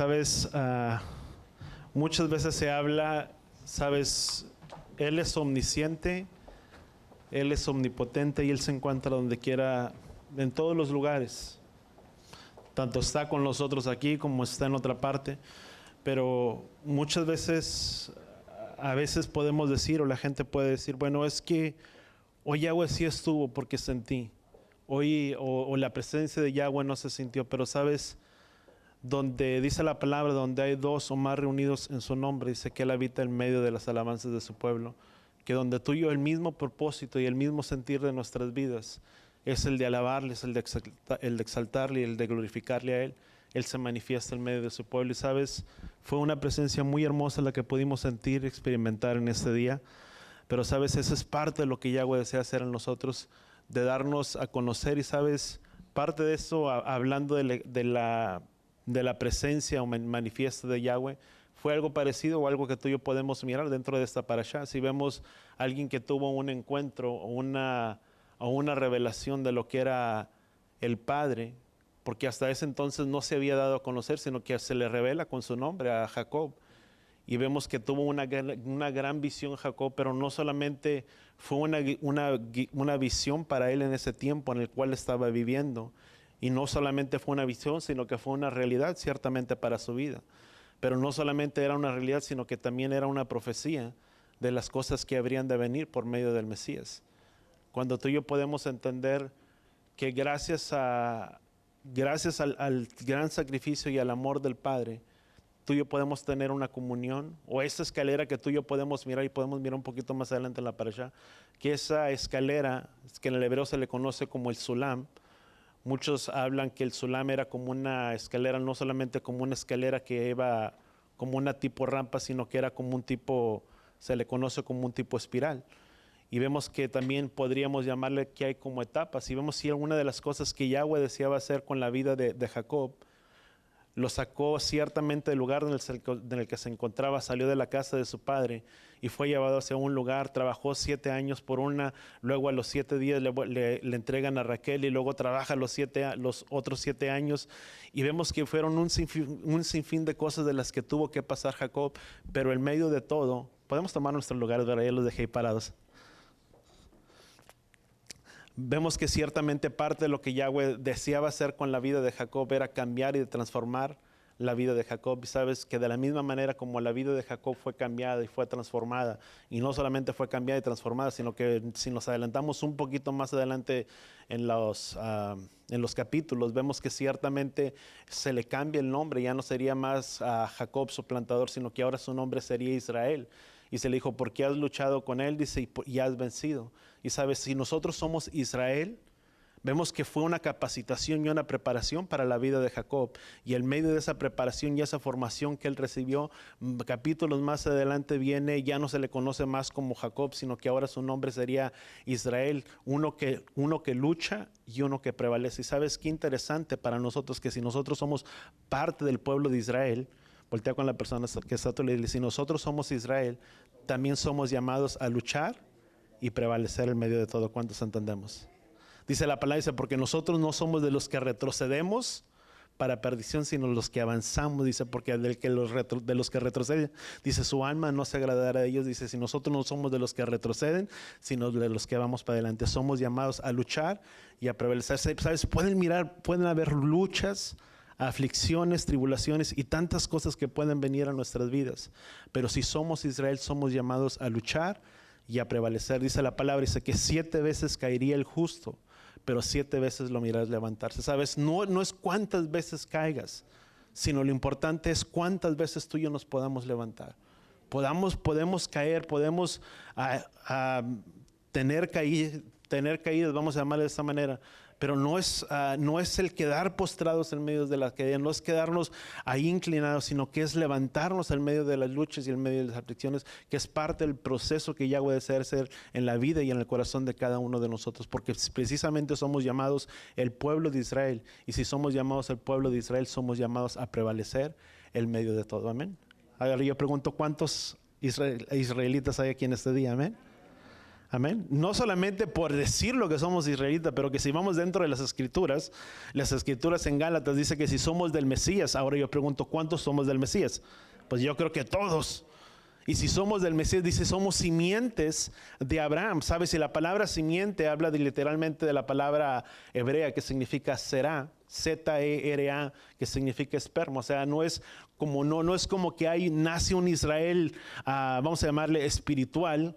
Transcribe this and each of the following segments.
Sabes, muchas veces se habla, sabes, Él es omnisciente, Él es omnipotente y Él se encuentra donde quiera, en todos los lugares. Tanto está con nosotros aquí como está en otra parte. Pero muchas veces, a veces podemos decir, o la gente puede decir, bueno, es que hoy Yahweh sí estuvo porque sentí. Hoy, o la presencia de Yahweh no se sintió, pero sabes, donde dice la palabra, donde hay dos o más reunidos en su nombre, dice que Él habita en medio de las alabanzas de su pueblo, que donde tú y yo el mismo propósito y el mismo sentir de nuestras vidas es el de alabarle, es el de exaltarle y el de glorificarle a Él. Él se manifiesta en medio de su pueblo y sabes, fue una presencia muy hermosa la que pudimos sentir y experimentar en este día, pero sabes, esa es parte de lo que Yahweh desea hacer en nosotros, de darnos a conocer y sabes, parte de eso, hablando de la presencia o manifiesta de Yahweh, fue algo parecido o algo que tú y yo podemos mirar dentro de esta parashá. Si vemos a alguien que tuvo un encuentro o una revelación de lo que era el Padre, porque hasta ese entonces no se había dado a conocer, sino que se le revela con su nombre a Jacob. Y vemos que tuvo una gran visión Jacob, pero no solamente fue una visión para él en ese tiempo en el cual estaba viviendo. Y no solamente fue una visión, sino que fue una realidad ciertamente para su vida. Pero no solamente era una realidad, sino que también era una profecía de las cosas que habrían de venir por medio del Mesías. Cuando tú y yo podemos entender que gracias al gran sacrificio y al amor del Padre, tú y yo podemos tener una comunión, o esa escalera que tú y yo podemos mirar, y podemos mirar un poquito más adelante en la parashá, que esa escalera, que en el hebreo se le conoce como el sulam. Muchos hablan que el sulam era como una escalera, no solamente como una escalera que iba como una tipo rampa, sino que era como un tipo, se le conoce como un tipo espiral. Y vemos que también podríamos llamarle que hay como etapas. Y vemos si alguna de las cosas que Yahweh deseaba hacer con la vida de Jacob, lo sacó ciertamente del lugar en el que se encontraba, salió de la casa de su padre y fue llevado hacia un lugar, trabajó 7 años luego a los 7 días le entregan a Raquel y luego trabaja los otros 7 años y vemos que fueron un sinfín de cosas de las que tuvo que pasar Jacob, pero en medio de todo, podemos tomar nuestros lugares, ¿verdad? Ya los dejé ahí parados. Vemos que ciertamente parte de lo que Yahweh deseaba hacer con la vida de Jacob era cambiar y de transformar la vida de Jacob. Y sabes que de la misma manera como la vida de Jacob fue cambiada y fue transformada, y no solamente fue cambiada y transformada, sino que si nos adelantamos un poquito más adelante en los capítulos, vemos que ciertamente se le cambia el nombre, ya no sería más Jacob su plantador, sino que ahora su nombre sería Israel. Y se le dijo, ¿por qué has luchado con él? Dice, y has vencido. Y sabes, si nosotros somos Israel, vemos que fue una capacitación y una preparación para la vida de Jacob. Y en medio de esa preparación y esa formación que él recibió, capítulos más adelante viene, ya no se le conoce más como Jacob, sino que ahora su nombre sería Israel, uno que lucha y uno que prevalece. Y sabes qué interesante para nosotros, que si nosotros somos parte del pueblo de Israel, voltea con la persona que está a tu lado y dice, si nosotros somos Israel, también somos llamados a luchar y prevalecer en medio de todo. ¿Cuántos entendemos? Dice la palabra, dice, porque nosotros no somos de los que retrocedemos para perdición, sino los que avanzamos, dice, porque de los que retroceden, dice, su alma no se agradará de ellos, dice, si nosotros no somos de los que retroceden, sino de los que vamos para adelante, somos llamados a luchar y a prevalecer. ¿Sabes? Pueden haber luchas, aflicciones, tribulaciones y tantas cosas que pueden venir a nuestras vidas, pero si somos Israel, somos llamados a luchar y a prevalecer. Dice la palabra, dice que 7 veces caería el justo, pero 7 veces lo mirarás levantarse. ¿Sabes? No es cuántas veces caigas, sino lo importante es cuántas veces tú y yo nos podamos levantar. Podemos caer, podemos tener caídas, vamos a llamarle de esta manera, pero no es el quedar postrados en medio de la caída, no es quedarnos ahí inclinados, sino que es levantarnos en medio de las luchas y en medio de las aflicciones, que es parte del proceso que Yahweh desea hacer en la vida y en el corazón de cada uno de nosotros, porque precisamente somos llamados el pueblo de Israel, y si somos llamados el pueblo de Israel, somos llamados a prevalecer en medio de todo. Amén. Ahora yo pregunto, ¿cuántos israelitas hay aquí en este día? Amén. Amén. No solamente por decir lo que somos israelitas, pero que si vamos dentro de las escrituras en Gálatas dice que si somos del Mesías, ahora yo pregunto, ¿cuántos somos del Mesías? Pues yo creo que todos. Y si somos del Mesías, dice, somos simientes de Abraham. ¿Sabes? Si la palabra simiente habla literalmente de la palabra hebrea que significa será, Z-E-R-A, que significa esperma. O sea, no es como que nace un Israel, vamos a llamarle espiritual,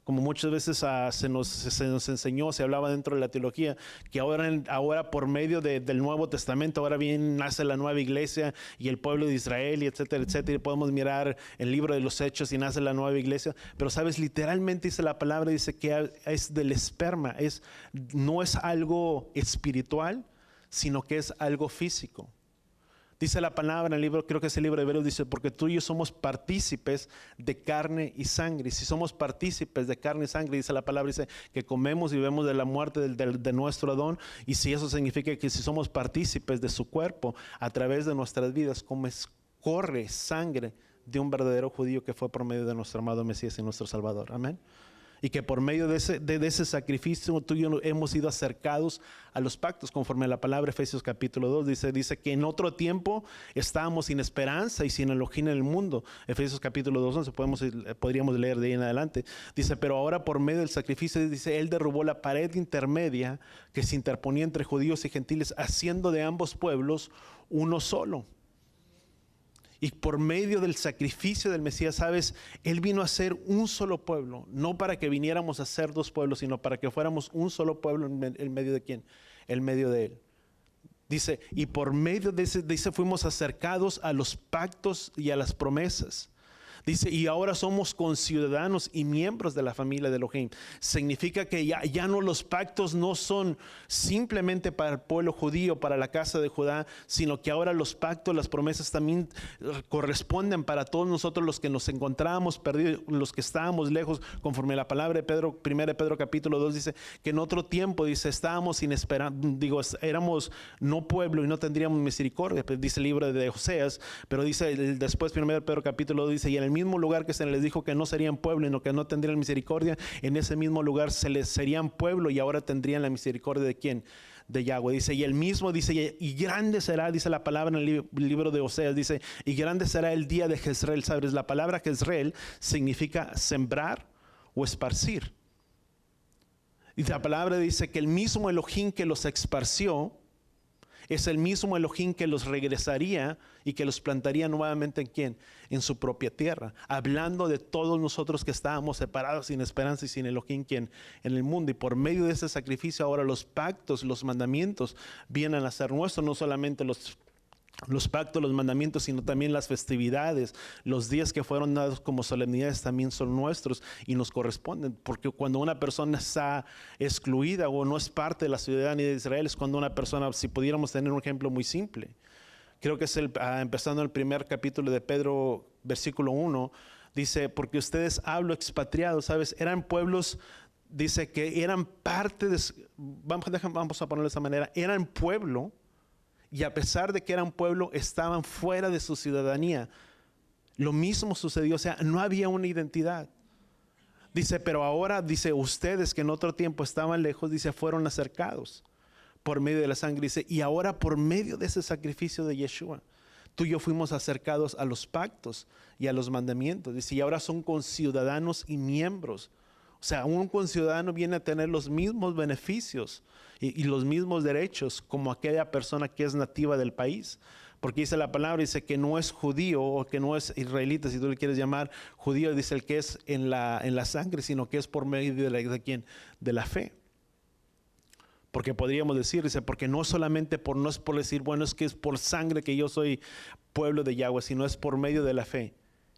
como muchas veces se nos enseñó, se hablaba dentro de la teología, que ahora por medio del Nuevo Testamento, ahora bien nace la nueva iglesia y el pueblo de Israel, y etcétera, etcétera. Y podemos mirar el libro de los Hechos y nace la nueva iglesia. Pero sabes, literalmente dice la palabra, dice que es del esperma, no es algo espiritual, sino que es algo físico. Dice la palabra en el libro, creo que es el libro de Hebreos, dice, porque tú y yo somos partícipes de carne y sangre. Y si somos partícipes de carne y sangre, dice la palabra, dice que comemos y bebemos de la muerte de nuestro Adón. Y si eso significa que si somos partícipes de su cuerpo, a través de nuestras vidas, corre sangre de un verdadero judío que fue por medio de nuestro amado Mesías y nuestro Salvador. Amén. Y que por medio de ese sacrificio tú y yo hemos sido acercados a los pactos, conforme a la palabra Efesios capítulo 2 dice que en otro tiempo estábamos sin esperanza y sin Elohim en el mundo. Efesios capítulo 2, 11 podríamos leer de ahí en adelante. Dice, pero ahora por medio del sacrificio, dice, Él derrubó la pared intermedia que se interponía entre judíos y gentiles, haciendo de ambos pueblos uno solo. Y por medio del sacrificio del Mesías, ¿sabes? Él vino a ser un solo pueblo, no para que viniéramos a ser dos pueblos, sino para que fuéramos un solo pueblo en medio de ¿quién? En medio de Él. Dice, y por medio de ese fuimos acercados a los pactos y a las promesas. Dice, y ahora somos conciudadanos y miembros de la familia de Elohim. Significa que ya no, los pactos no son simplemente para el pueblo judío, para la casa de Judá, sino que ahora los pactos, las promesas también corresponden para todos nosotros los que nos encontrábamos perdidos, los que estábamos lejos, conforme a la palabra de Pedro, 1 Pedro capítulo 2 dice que en otro tiempo, dice, estábamos sin esperanza, éramos no pueblo y no tendríamos misericordia, dice el libro de Oseas, pero dice después 1 Pedro capítulo 2 dice, y en el mismo lugar que se les dijo que no serían pueblo, sino que no tendrían misericordia, en ese mismo lugar se les serían pueblo y ahora tendrían la misericordia de ¿quién? De Yahweh. Dice, y el mismo dice, y grande será, dice la palabra en el libro de Oseas, dice, y grande será el día de Jezreel. ¿Sabes? La palabra Jezreel significa sembrar o esparcir. Y la palabra dice que el mismo Elohim que los esparció es el mismo Elohim que los regresaría y que los plantaría nuevamente ¿en quién? En su propia tierra. Hablando de todos nosotros que estábamos separados sin esperanza y sin Elohim ¿quién? En el mundo. Y por medio de ese sacrificio ahora los pactos, los mandamientos vienen a ser nuestros. No solamente los pactos, los mandamientos, sino también las festividades, los días que fueron dados como solemnidades también son nuestros y nos corresponden, porque cuando una persona está excluida o no es parte de la ciudadanía de Israel, es cuando una persona, si pudiéramos tener un ejemplo muy simple, creo que es empezando el primer capítulo de Pedro, versículo 1, dice, porque ustedes hablo expatriados, ¿sabes? Eran pueblos, dice que eran parte de, vamos a ponerlo de esa manera, eran pueblo. Y a pesar de que eran pueblo, estaban fuera de su ciudadanía. Lo mismo sucedió, o sea, no había una identidad. Dice, pero ahora, dice, ustedes que en otro tiempo estaban lejos, dice, fueron acercados por medio de la sangre. Dice, y ahora por medio de ese sacrificio de Yeshua, tú y yo fuimos acercados a los pactos y a los mandamientos. Dice, y ahora son conciudadanos y miembros. O sea, un conciudadano viene a tener los mismos beneficios y los mismos derechos como aquella persona que es nativa del país. Porque dice la palabra, dice que no es judío o que no es israelita, si tú le quieres llamar judío, dice el que es en la sangre, sino que es por medio de ¿quién? De la fe. Porque podríamos decir, dice, porque no solamente no es por decir, bueno, es que es por sangre que yo soy pueblo de Yahweh, sino es por medio de la fe.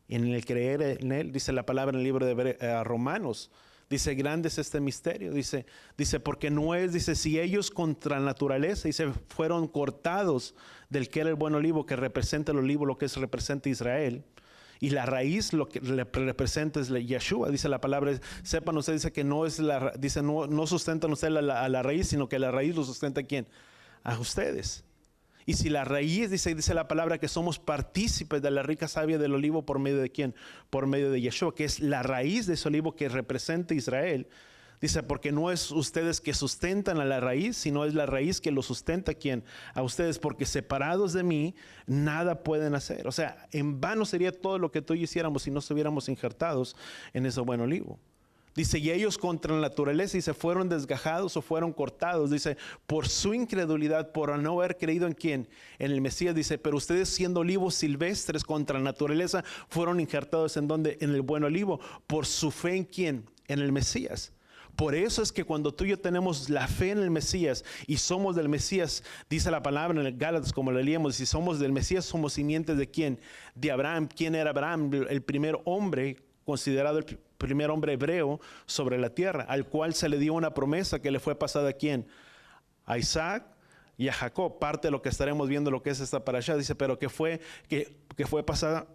En el creer en Él, dice la palabra en el libro de Romanos, dice, grande es este misterio, dice, porque no es, dice, si ellos contra la naturaleza, dice, fueron cortados del que era el buen olivo, que representa el olivo, lo que representa Israel, y la raíz, lo que le representa es Yeshua, dice la palabra, sepan ustedes, dice que no es dice, no sustentan ustedes a la raíz, sino que la raíz lo sustenta ¿quién? A ustedes. Y si la raíz, dice la palabra, que somos partícipes de la rica savia del olivo por medio de ¿quién? Por medio de Yeshua, que es la raíz de ese olivo que representa Israel. Dice, porque no es ustedes que sustentan a la raíz, sino es la raíz que lo sustenta ¿quién? A ustedes, porque separados de mí, nada pueden hacer. O sea, en vano sería todo lo que tú y yo hiciéramos si no estuviéramos injertados en ese buen olivo. Dice, y ellos contra la naturaleza y se fueron desgajados o fueron cortados. Dice, por su incredulidad, por no haber creído en quién, en el Mesías. Dice, pero ustedes siendo olivos silvestres contra la naturaleza, fueron injertados en donde, en el buen olivo, por su fe en quién, en el Mesías. Por eso es que cuando tú y yo tenemos la fe en el Mesías y somos del Mesías, dice la palabra en el Gálatas, como lo leíamos, si somos del Mesías, somos simientes de quién, de Abraham. ¿Quién era Abraham? El primer hombre, considerado el primer hombre hebreo sobre la tierra, al cual se le dio una promesa que le fue pasada a quién, a Isaac y a Jacob. Parte de lo que estaremos viendo lo que es esta parashá, dice, pero que fue pasada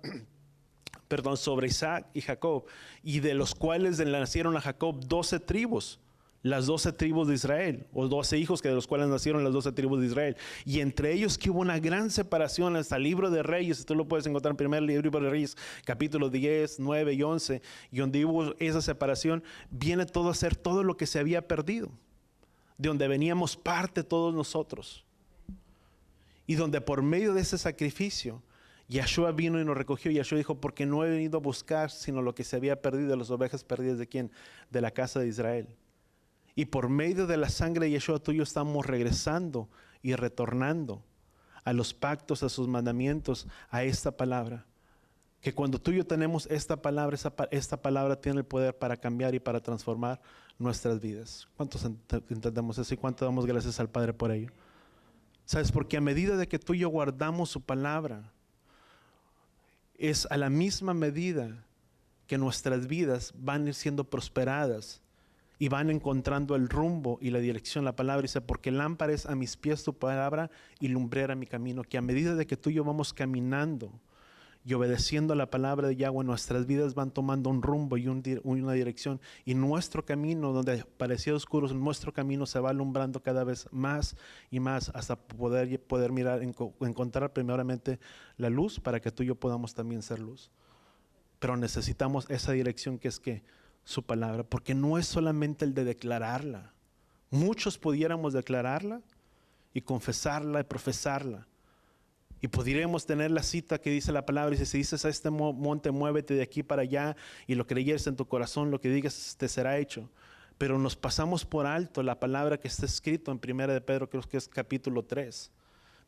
perdón, sobre Isaac y Jacob, y de los cuales le nacieron a Jacob 12 tribus, las 12 tribus de Israel, o 12 hijos que de los cuales nacieron las 12 tribus de Israel, y entre ellos que hubo una gran separación. Hasta el libro de Reyes, tú lo puedes encontrar en primer libro de Reyes, capítulo 10, 9 y 11, y donde hubo esa separación, viene todo a ser todo lo que se había perdido, de donde veníamos parte todos nosotros, y donde por medio de ese sacrificio, Yahshua vino y nos recogió. Yahshua dijo, porque no he venido a buscar sino lo que se había perdido, de las ovejas perdidas de quién, de la casa de Israel. Y por medio de la sangre de Yahshua tú y yo estamos regresando y retornando a los pactos, a sus mandamientos, a esta palabra. Que cuando tú y yo tenemos esta palabra, esta palabra tiene el poder para cambiar y para transformar nuestras vidas. ¿Cuántos entendemos eso y cuánto damos gracias al Padre por ello? ¿Sabes? Porque a medida de que tú y yo guardamos su palabra, es a la misma medida que nuestras vidas van a ir siendo prosperadas y van encontrando el rumbo y la dirección. La palabra dice, porque lámpara es a mis pies tu palabra y lumbrera mi camino. Que a medida de que tú y yo vamos caminando y obedeciendo a la palabra de Yahweh, nuestras vidas van tomando un rumbo y una dirección. Y nuestro camino, donde parecía oscuro, nuestro camino se va alumbrando cada vez más y más hasta poder mirar, encontrar primeramente la luz para que tú y yo podamos también ser luz. Pero necesitamos esa dirección que es que su palabra, porque no es solamente el de declararla. Muchos pudiéramos declararla y confesarla y profesarla. Y podríamos tener la cita que dice la palabra, dice, si dices a este monte, muévete de aquí para allá, y lo creyeres en tu corazón, lo que digas te será hecho. Pero nos pasamos por alto la palabra que está escrito en 1 de Pedro, creo que es capítulo 3.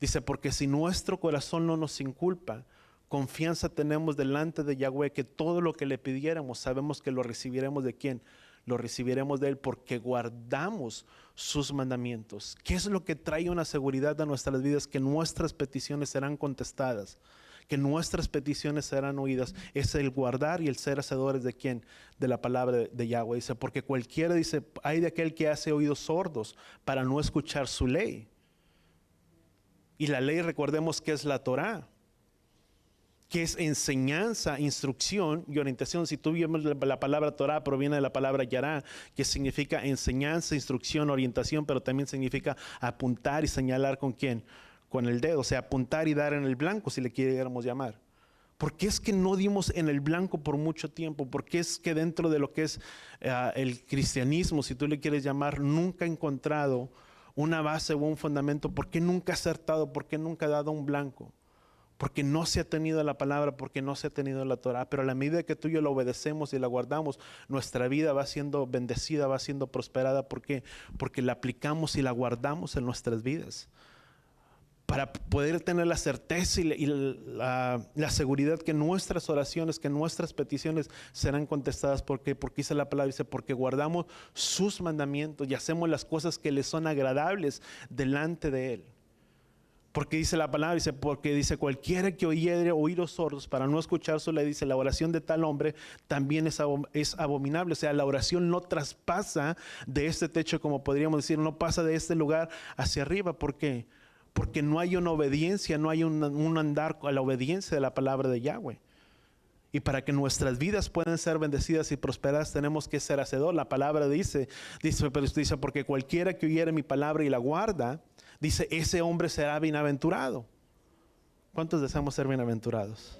Dice, porque si nuestro corazón no nos inculpa, confianza tenemos delante de Yahweh, que todo lo que le pidiéramos, sabemos que lo recibiremos de quién. Lo recibiremos de Él porque guardamos sus mandamientos. ¿Qué es lo que trae una seguridad a nuestras vidas? Que nuestras peticiones serán contestadas, que nuestras peticiones serán oídas. Es el guardar y el ser hacedores de quién, de la palabra de Yahweh. Dice, porque cualquiera dice, hay de aquel que hace oídos sordos para no escuchar su ley. Y la ley, recordemos que es la Torá, que es enseñanza, instrucción y orientación. Si tú vemos la palabra Torah, proviene de la palabra Yará, que significa enseñanza, instrucción, orientación, pero también significa apuntar y señalar con quién, con el dedo, o sea, apuntar y dar en el blanco, si le quisiéramos llamar. ¿Por qué es que no dimos en el blanco por mucho tiempo? ¿Por qué es que dentro de lo que es el cristianismo, si tú le quieres llamar, nunca he encontrado una base o un fundamento? ¿Por qué nunca ha acertado? ¿Por qué nunca ha dado un blanco? Porque no se ha tenido la palabra, porque no se ha tenido la Torah. Pero a la medida que tú y yo la obedecemos y la guardamos, nuestra vida va siendo bendecida, va siendo prosperada. ¿Por qué? Porque la aplicamos y la guardamos en nuestras vidas. Para poder tener la certeza y la seguridad que nuestras oraciones, que nuestras peticiones serán contestadas. ¿Por qué? Porque dice la palabra, dice, porque guardamos sus mandamientos y hacemos las cosas que le son agradables delante de Él. Porque dice la palabra, porque dice, cualquiera que oyere oídos sordos para no escuchar su ley, dice, la oración de tal hombre también es abominable. O sea, la oración no traspasa de este techo, como podríamos decir, no pasa de este lugar hacia arriba. ¿Por qué? Porque no hay una obediencia, no hay un andar a la obediencia de la palabra de Yahweh. Y para que nuestras vidas puedan ser bendecidas y prosperadas, tenemos que ser hacedor. La palabra dice, porque cualquiera que oyere mi palabra y la guarda, dice, ese hombre será bienaventurado. ¿Cuántos deseamos ser bienaventurados?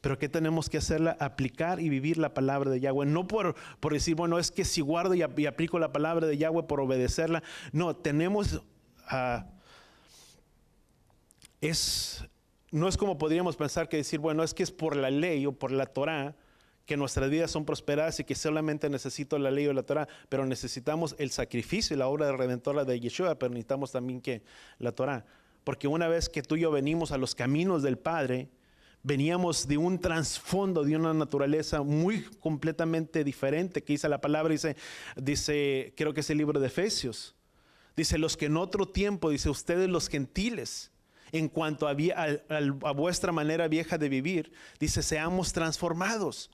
Pero ¿qué tenemos que hacerla? Aplicar y vivir la palabra de Yahweh. No por decir, bueno, es que si guardo y aplico la palabra de Yahweh por obedecerla. No, tenemos... no es como podríamos pensar que decir, bueno, es que es por la ley o por la Torah que nuestras vidas son prosperadas y que solamente necesito la ley o la Torah, pero necesitamos el sacrificio y la obra redentora de Yeshua, pero necesitamos también que la Torah. Porque una vez que tú y yo venimos a los caminos del Padre, veníamos de un trasfondo, de una naturaleza muy completamente diferente, que dice la palabra, dice, creo que es el libro de Efesios, dice, los que en otro tiempo, dice, ustedes los gentiles, en cuanto a vuestra manera vieja de vivir, dice, seamos transformados.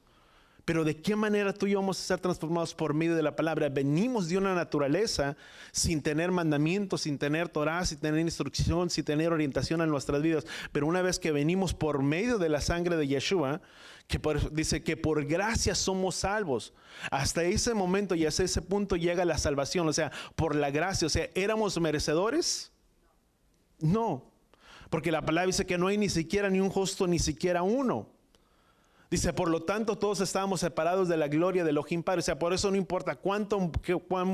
Pero ¿de qué manera tú y yo vamos a ser transformados? Por medio de la palabra. Venimos de una naturaleza sin tener mandamientos, sin tener Torah, sin tener instrucción, sin tener orientación en nuestras vidas. Pero una vez que venimos por medio de la sangre de Yeshua, dice que por gracia somos salvos. Hasta ese momento y hasta ese punto llega la salvación. O sea, por la gracia. O sea, ¿éramos merecedores? No. Porque la palabra dice que no hay ni siquiera ni un justo, ni siquiera uno. Dice, por lo tanto, todos estábamos separados de la gloria del Elohim Padre. O sea, por eso no importa cuán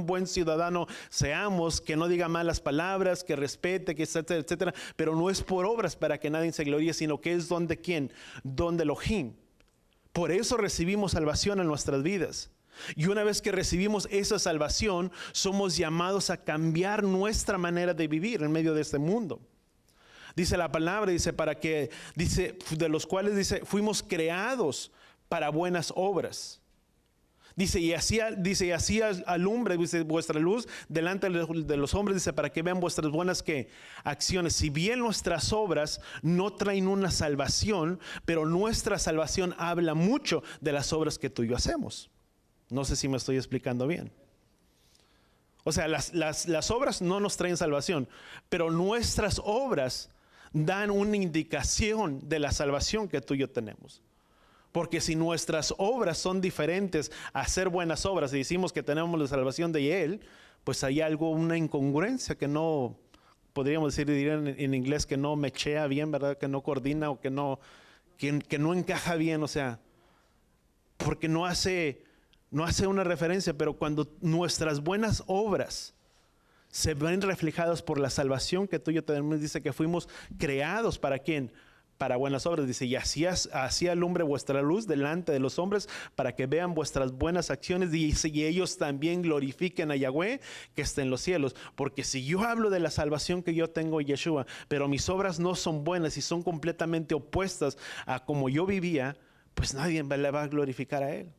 buen ciudadano seamos, que no diga malas palabras, que respete, que etcétera, etcétera. Pero no es por obras para que nadie se gloríe, sino que es don de quién, don de Elohim. Por eso recibimos salvación en nuestras vidas. Y una vez que recibimos esa salvación, somos llamados a cambiar nuestra manera de vivir en medio de este mundo. Dice la palabra, dice, de los cuales, dice, fuimos creados para buenas obras. Dice, y así alumbre, dice, vuestra luz delante de los hombres, dice, para que vean vuestras buenas, ¿qué? Acciones. Si bien nuestras obras no traen una salvación, pero nuestra salvación habla mucho de las obras que tú y yo hacemos. No sé si me estoy explicando bien. O sea, las obras no nos traen salvación, pero nuestras obras dan una indicación de la salvación que tú y yo tenemos. Porque si nuestras obras son diferentes a hacer buenas obras y decimos que tenemos la salvación de Él, pues hay una incongruencia que no, podríamos decir en inglés, que no mechea bien, ¿verdad? Que no coordina o que no encaja bien, o sea, porque no hace una referencia. Pero cuando nuestras buenas obras se ven reflejadas por la salvación que tú y yo tenemos, dice que fuimos creados ¿para quién? Para buenas obras. Dice, y así alumbre vuestra luz delante de los hombres, para que vean vuestras buenas acciones, dice, y ellos también glorifiquen a Yahweh que está en los cielos. Porque si yo hablo de la salvación que yo tengo en Yeshua, pero mis obras no son buenas y son completamente opuestas a como yo vivía, pues nadie le va a glorificar a Él.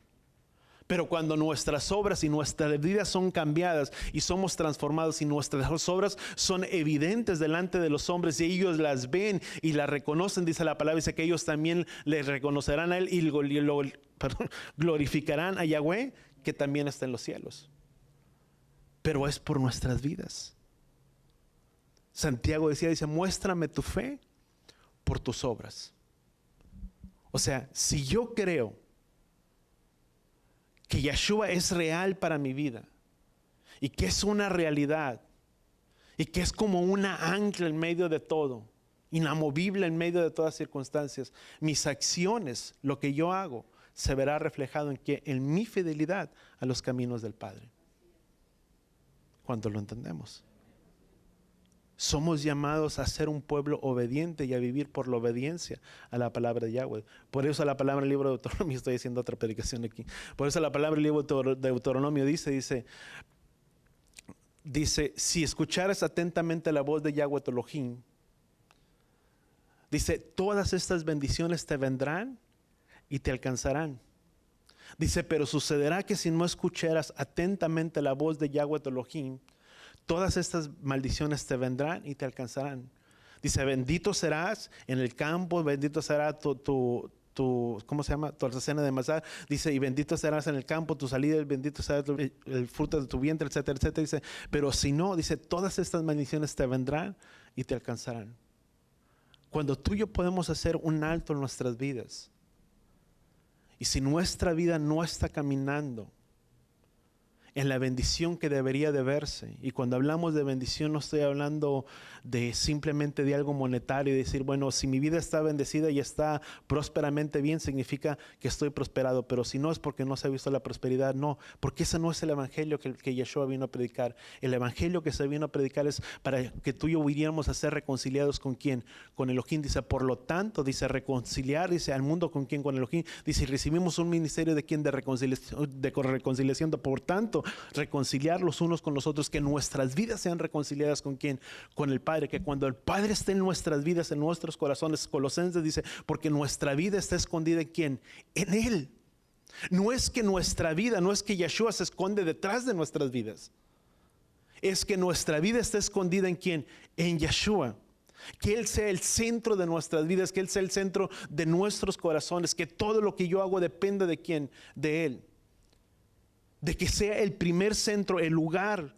Pero cuando nuestras obras y nuestras vidas son cambiadas y somos transformados y nuestras obras son evidentes delante de los hombres y ellos las ven y las reconocen, dice la palabra, dice que ellos también le reconocerán a Él y glorificarán a Yahweh que también está en los cielos. Pero es por nuestras vidas. Santiago dice, muéstrame tu fe por tus obras. O sea, si yo creo que Yeshua es real para mi vida y que es una realidad y que es como una ancla en medio de todo, inamovible en medio de todas circunstancias, mis acciones, lo que yo hago, se verá reflejado en mi fidelidad a los caminos del Padre. Cuando lo entendemos. Somos llamados a ser un pueblo obediente y a vivir por la obediencia a la palabra de Yahweh. Por eso la palabra del libro de Deuteronomio, estoy haciendo otra predicación aquí. Por eso la palabra del libro de Deuteronomio dice, si escucharas atentamente la voz de Yahweh tu Elohim, dice, todas estas bendiciones te vendrán y te alcanzarán. Dice, pero sucederá que si no escucharas atentamente la voz de Yahweh tu Elohim, todas estas maldiciones te vendrán y te alcanzarán. Dice, bendito serás en el campo, bendito será tu ¿cómo se llama? Tu alacena de mazá. Dice, y bendito serás en el campo, tu salida, bendito será el fruto de tu vientre, etcétera, etcétera. Dice, pero si no, dice, todas estas maldiciones te vendrán y te alcanzarán. Cuando tú y yo podemos hacer un alto en nuestras vidas, y si nuestra vida no está caminando en la bendición que debería de verse. Y cuando hablamos de bendición no estoy hablando de simplemente de algo monetario y decir, bueno, si mi vida está bendecida y está prósperamente bien, significa que estoy prosperado. Pero si no, es porque no se ha visto la prosperidad. No, porque ese no es el evangelio que Yeshua vino a predicar. El evangelio que se vino a predicar es para que tú y yo iríamos a ser reconciliados ¿con quién? Con Elohim. Dice, por lo tanto, dice, reconciliar, dice, al mundo ¿con quién? Con Elohim. Dice, recibimos un ministerio ¿de quién? De reconciliación. Por tanto, reconciliar los unos con los otros, que nuestras vidas sean reconciliadas ¿con quién? Con el Padre. Que cuando el Padre esté en nuestras vidas, en nuestros corazones, Colosenses dice, porque nuestra vida está escondida ¿en quién? En Él. No es que nuestra vida, no es que Yeshua se esconde detrás de nuestras vidas. Es que nuestra vida está escondida ¿en quién? En Yeshua. Que Él sea el centro de nuestras vidas, que Él sea el centro de nuestros corazones, que todo lo que yo hago dependa ¿de quién? De Él. De que sea el primer centro, el lugar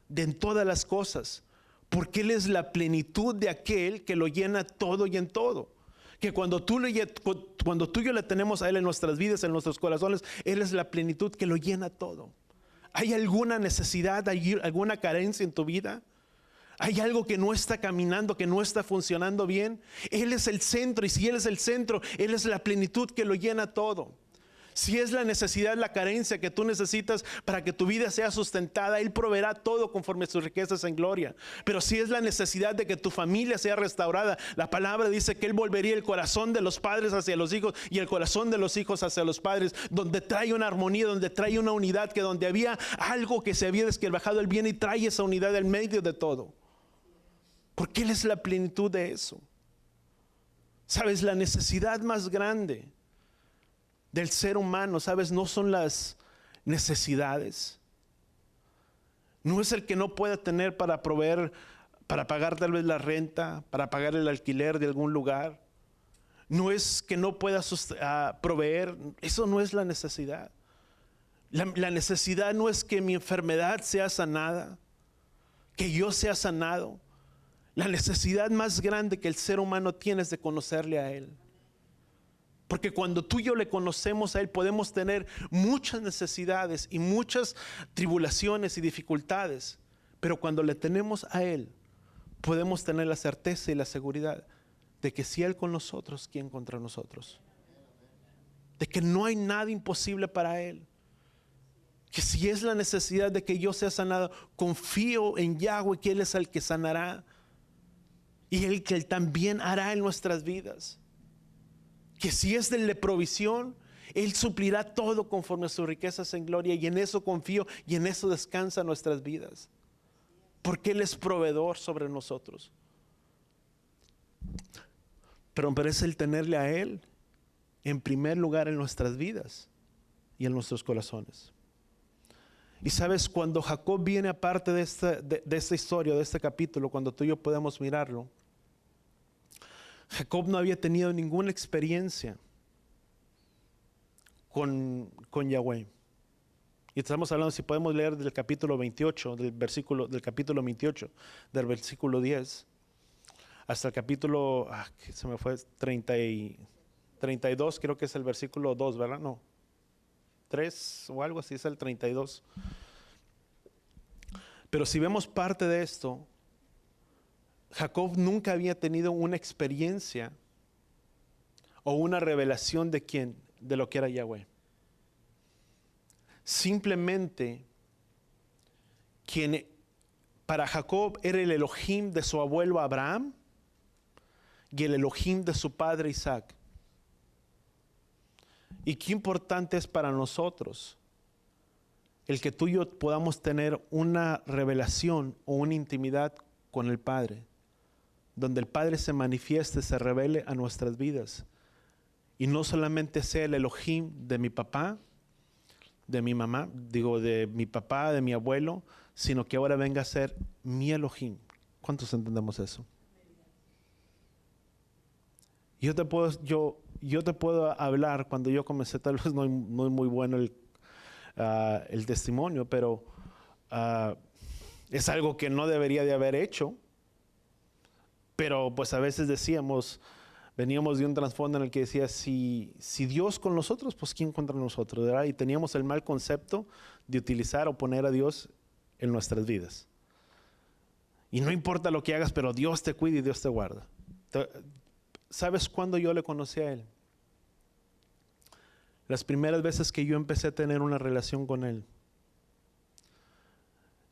de en todas las cosas. Porque Él es la plenitud de aquel que lo llena todo y en todo. Que cuando tú y yo le tenemos a Él en nuestras vidas, en nuestros corazones, Él es la plenitud que lo llena todo. ¿Hay alguna necesidad, hay alguna carencia en tu vida? ¿Hay algo que no está caminando, que no está funcionando bien? Él es el centro, y si Él es el centro, Él es la plenitud que lo llena todo. Si es la necesidad, la carencia que tú necesitas para que tu vida sea sustentada, Él proveerá todo conforme a sus riquezas en gloria. Pero si es la necesidad de que tu familia sea restaurada, la palabra dice que Él volvería el corazón de los padres hacia los hijos y el corazón de los hijos hacia los padres, donde trae una armonía, donde trae una unidad, que donde había algo que se había desquebrajado, Él viene y trae esa unidad en medio de todo. Porque Él es la plenitud de eso. ¿Sabes? La necesidad más grande del ser humano, ¿sabes? No son las necesidades. No es el que no pueda tener para proveer, para pagar tal vez la renta, para pagar el alquiler de algún lugar. No es que no pueda proveer. Eso no es la necesidad. La necesidad no es que mi enfermedad sea sanada, que yo sea sanado. La necesidad más grande que el ser humano tiene es de conocerle a Él. Porque cuando tú y yo le conocemos a Él, podemos tener muchas necesidades y muchas tribulaciones y dificultades. Pero cuando le tenemos a Él, podemos tener la certeza y la seguridad de que si Él con nosotros, ¿quién contra nosotros? De que no hay nada imposible para Él. Que si es la necesidad de que yo sea sanado, confío en Yahweh, que Él es el que sanará. Y Él que Él también hará en nuestras vidas. Que si es de provisión, Él suplirá todo conforme a sus riquezas en gloria. Y en eso confío y en eso descansa nuestras vidas. Porque Él es proveedor sobre nosotros. Pero es el tenerle a Él en primer lugar en nuestras vidas y en nuestros corazones. Y sabes, cuando Jacob viene aparte de esta historia, de este capítulo, cuando tú y yo podemos mirarlo, Jacob no había tenido ninguna experiencia con Yahweh. Y estamos hablando, si podemos leer del capítulo 28, del capítulo 28, del versículo 10, hasta el capítulo, que se me fue, 32, creo que es el versículo 2, ¿verdad? No, 3 o algo así, es el 32. Pero si vemos parte de esto, Jacob nunca había tenido una experiencia o una revelación de quién, de lo que era Yahweh. Simplemente quien para Jacob era el Elohim de su abuelo Abraham y el Elohim de su padre Isaac. Y qué importante es para nosotros el que tú y yo podamos tener una revelación o una intimidad con el Padre, donde el Padre se manifieste, se revele a nuestras vidas. Y no solamente sea el Elohim de mi papá, de mi mamá, de mi papá, de mi abuelo, sino que ahora venga a ser mi Elohim. ¿Cuántos entendemos eso? Yo te puedo hablar, cuando yo comencé, tal vez no es muy bueno el testimonio, pero es algo que no debería de haber hecho. Pero pues a veces decíamos, Veníamos de un trasfondo en el que decía, si Dios con nosotros, pues ¿quién contra nosotros? ¿Verdad? Y teníamos el mal concepto de utilizar o poner a Dios en nuestras vidas. Y no importa lo que hagas, pero Dios te cuida y Dios te guarda. ¿Sabes cuándo yo le conocí a Él? Las primeras veces que yo empecé a tener una relación con Él.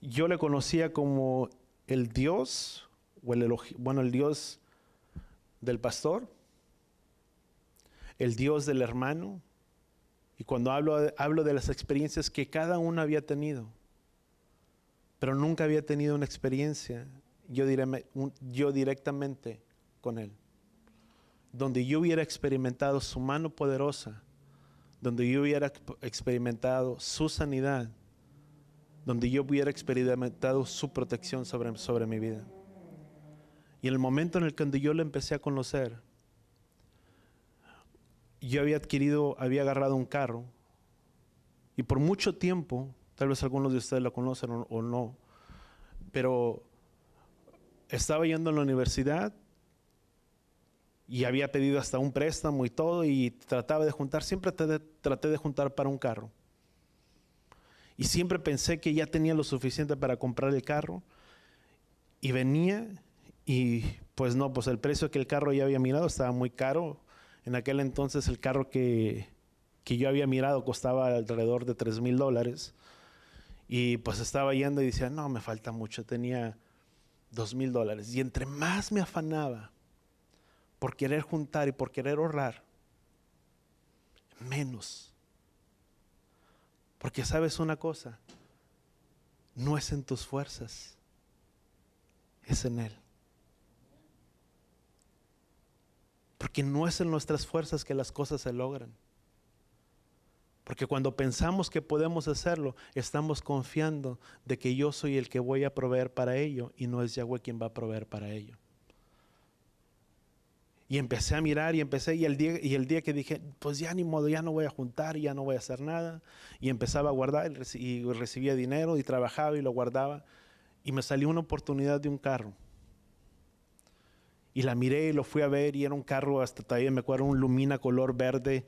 Yo le conocía como el Dios, o el Dios del pastor, el Dios del hermano. Y cuando hablo de las experiencias que cada uno había tenido, pero nunca había tenido una experiencia yo directamente con Él, donde yo hubiera experimentado su mano poderosa, donde yo hubiera experimentado su sanidad, donde yo hubiera experimentado su protección sobre mi vida. Y en el momento en el que yo le empecé a conocer, yo había agarrado un carro, y por mucho tiempo, tal vez algunos de ustedes lo conocen o no, pero estaba yendo a la universidad y había pedido hasta un préstamo y todo, y trataba de juntar, siempre traté de juntar para un carro. Y siempre pensé que ya tenía lo suficiente para comprar el carro, y venía y pues no, pues el precio que el carro ya había mirado estaba muy caro. En aquel entonces el carro que yo había mirado costaba alrededor de $3,000. Y pues estaba yendo y decía, no, me falta mucho, tenía $2,000. Y entre más me afanaba por querer juntar y por querer ahorrar, menos. Porque sabes una cosa, no es en tus fuerzas, es en Él. Porque no es en nuestras fuerzas que las cosas se logran. Porque cuando pensamos que podemos hacerlo, estamos confiando de que yo soy el que voy a proveer para ello, y no es Yahweh quien va a proveer para ello. Y empecé a mirar y el día que dije, pues ya ni modo, ya no voy a juntar, ya no voy a hacer nada. Y empezaba a guardar y recibía dinero y trabajaba y lo guardaba. Y me salió una oportunidad de un carro. Y la miré y lo fui a ver, y era un carro, hasta todavía me acuerdo, un Lumina color verde,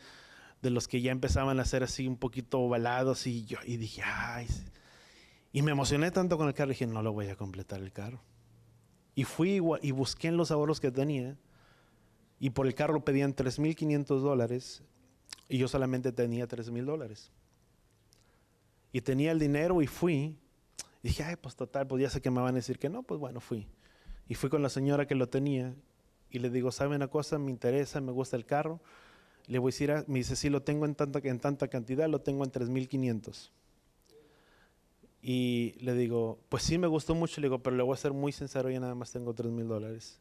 de los que ya empezaban a ser así un poquito ovalados, y dije, ay. Y me emocioné tanto con el carro, dije, no lo voy a completar el carro. Y fui y busqué en los ahorros que tenía, y por el carro pedían $3,500, y yo solamente tenía $3,000. Y tenía el dinero y fui, y dije, ay, pues total, pues ya sé que me van a decir que no, pues bueno, fui. Y fui con la señora que lo tenía, y le digo, ¿sabe una cosa? Me interesa, me gusta el carro. Le voy a decir, me dice, sí, lo tengo en tanta cantidad, lo tengo en 3,500. Y le digo, pues sí, me gustó mucho. Le digo, pero le voy a ser muy sincero, ya nada más tengo $3,000.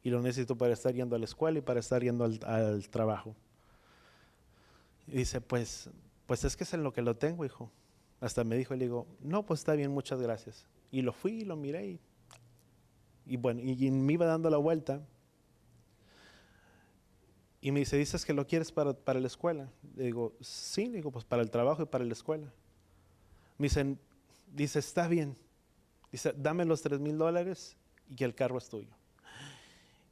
Y lo necesito para estar yendo a la escuela y para estar yendo al trabajo. Y dice, pues es que es en lo que lo tengo, hijo. Hasta me dijo, le digo, no, pues está bien, muchas gracias. Y lo fui y lo miré. Y bueno, y me iba dando la vuelta. Y me dice, ¿dices que lo quieres para la escuela? Le digo, sí, le digo, pues para el trabajo y para la escuela. Me dice, está bien. Dice, dame los $3,000 y el carro es tuyo.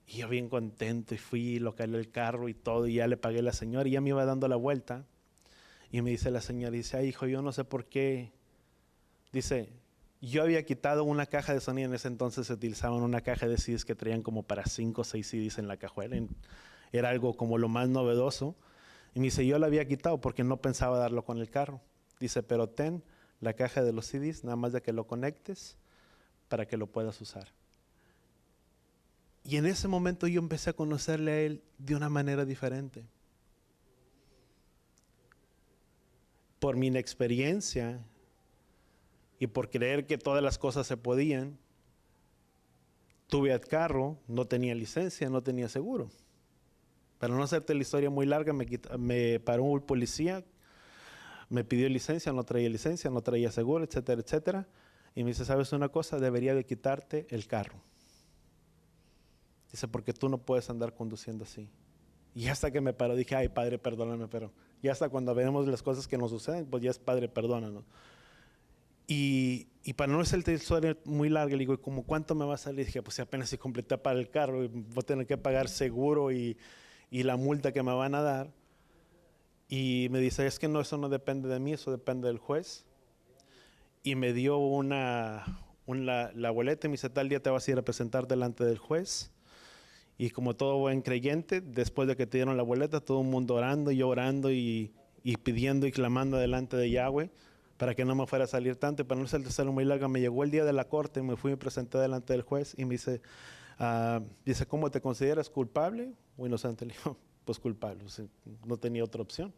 Y yo bien contento, y fui, localé el carro y todo, y ya le pagué a la señora, y ya me iba dando la vuelta. Y me dice la señora, dice, ay, hijo, yo no sé por qué. Dice, yo había quitado una caja de sonido. En ese entonces se utilizaban una caja de CDs que traían como para 5 o 6 CDs en la cajuela. Era algo como lo más novedoso. Y me dice, yo la había quitado porque no pensaba darlo con el carro. Dice, pero ten la caja de los CDs, nada más de que lo conectes para que lo puedas usar. Y en ese momento yo empecé a conocerle a Él de una manera diferente. Por mi inexperiencia y por creer que todas las cosas se podían, tuve el carro, no tenía licencia, no tenía seguro. Para no hacerte la historia muy larga, me paró un policía, me pidió licencia, no traía seguro, etcétera, etcétera. Y me dice, ¿sabes una cosa? Debería de quitarte el carro. Dice, porque tú no puedes andar conduciendo así. Y hasta que me paró, dije, ay, Padre, perdóname, pero ya hasta cuando vemos las cosas que nos suceden, pues ya es Padre, perdónanos. Y para no hacer la historia muy larga, le digo, ¿y como cuánto me va a salir? Dije, pues si apenas si completé para el carro, voy a tener que pagar seguro y y la multa que me van a dar. Y me dice, es que no, eso no depende de mí, eso depende del juez. Y me dio la boleta y me dice, tal día te vas a ir a presentar delante del juez. Y como todo buen creyente, después de que te dieron la boleta, todo el mundo orando y orando y pidiendo y clamando delante de Yahweh para que no me fuera a salir tanto. Y para no hacerte muy larga, me llegó el día de la corte, me fui y me presenté delante del juez y me dice, ¿cómo te consideras, culpable o inocente? Le digo, pues culpable, o sea, no tenía otra opción.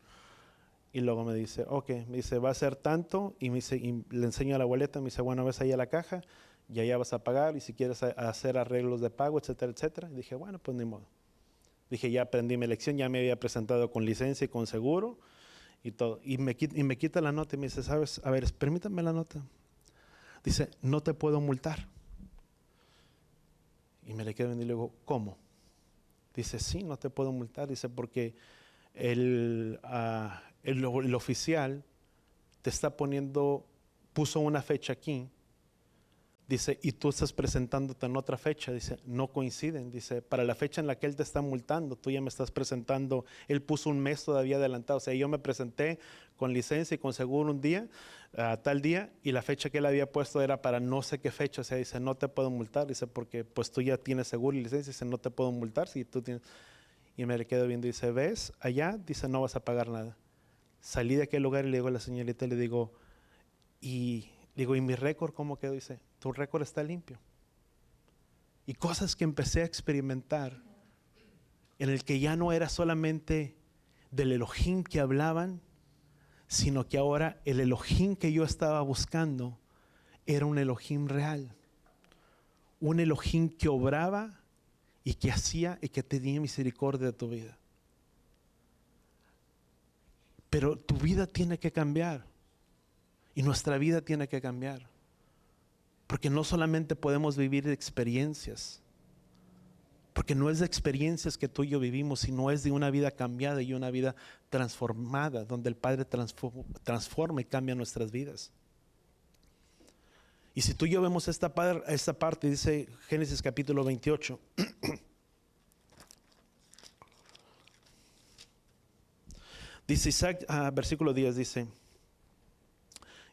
Y luego me dice, ok, me dice, va a ser tanto, y me dice, y le enseño la boleta, me dice, bueno, ves ahí a la caja, y allá vas a pagar, y si quieres hacer arreglos de pago, etcétera, etcétera. Y dije, bueno, pues ni modo. Dije, ya aprendí mi lección, ya me había presentado con licencia y con seguro, y todo. Y me quita la nota y me dice, ¿sabes? A ver, permítame la nota. Dice, no te puedo multar. Y me le quedo viendo y le digo, ¿cómo? Dice, sí, no te puedo multar. Dice, porque el oficial te está puso una fecha aquí. Dice, y tú estás presentándote en otra fecha. Dice, no coinciden. Dice, para la fecha en la que él te está multando, tú ya me estás presentando. Él puso un mes todavía adelantado. O sea, yo me presenté con licencia y con seguro un día, tal día, y la fecha que él había puesto era para no sé qué fecha. O sea, dice, no te puedo multar. Dice, porque pues tú ya tienes seguro y licencia. Dice, no te puedo multar si tú tienes. Y me le quedo viendo y dice, ¿ves? Allá, dice, no vas a pagar nada. Salí de aquel lugar y le digo a la señorita, le digo, ¿y mi récord cómo quedó? Dice, tu récord está limpio. Y cosas que empecé a experimentar, en el que ya no era solamente del Elohim que hablaban, sino que ahora el Elohim que yo estaba buscando era un Elohim real. Un Elohim que obraba y que hacía y que tenía misericordia de tu vida. Pero tu vida tiene que cambiar. Y nuestra vida tiene que cambiar. Porque no solamente podemos vivir experiencias. Porque no es de experiencias que tú y yo vivimos, sino es de una vida cambiada y una vida transformada, donde el Padre transforma y cambia nuestras vidas. Y si tú y yo vemos esta parte, dice Génesis capítulo 28. Dice Isaac, versículo 10, dice,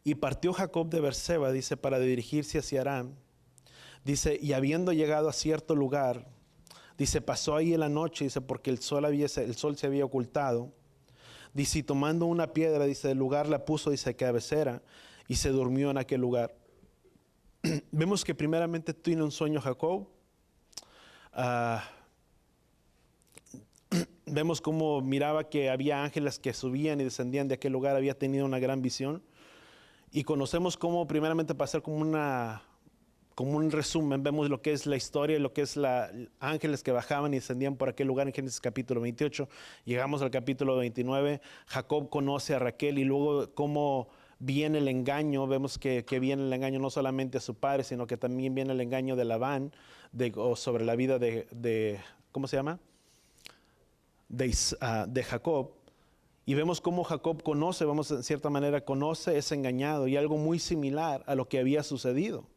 y partió Jacob de Beerseba, dice, para dirigirse hacia Aram. Dice, y habiendo llegado a cierto lugar, dice, pasó ahí en la noche, dice, porque el sol se había ocultado. Dice, y tomando una piedra, dice, del lugar la puso, dice, cabecera, y se durmió en aquel lugar. Vemos que primeramente tiene un sueño Jacob. Vemos cómo miraba que había ángeles que subían y descendían de aquel lugar, había tenido una gran visión. Y conocemos cómo, primeramente, para hacer como un resumen, vemos lo que es la historia, lo que es ángeles que bajaban y descendían por aquel lugar en Génesis capítulo 28. Llegamos al capítulo 29, Jacob conoce a Raquel y luego cómo viene el engaño. Vemos que viene el engaño no solamente a su padre, sino que también viene el engaño de Labán sobre la vida de ¿cómo se llama? De Jacob. Y vemos cómo Jacob en cierta manera conoce, es engañado, y algo muy similar a lo que había sucedido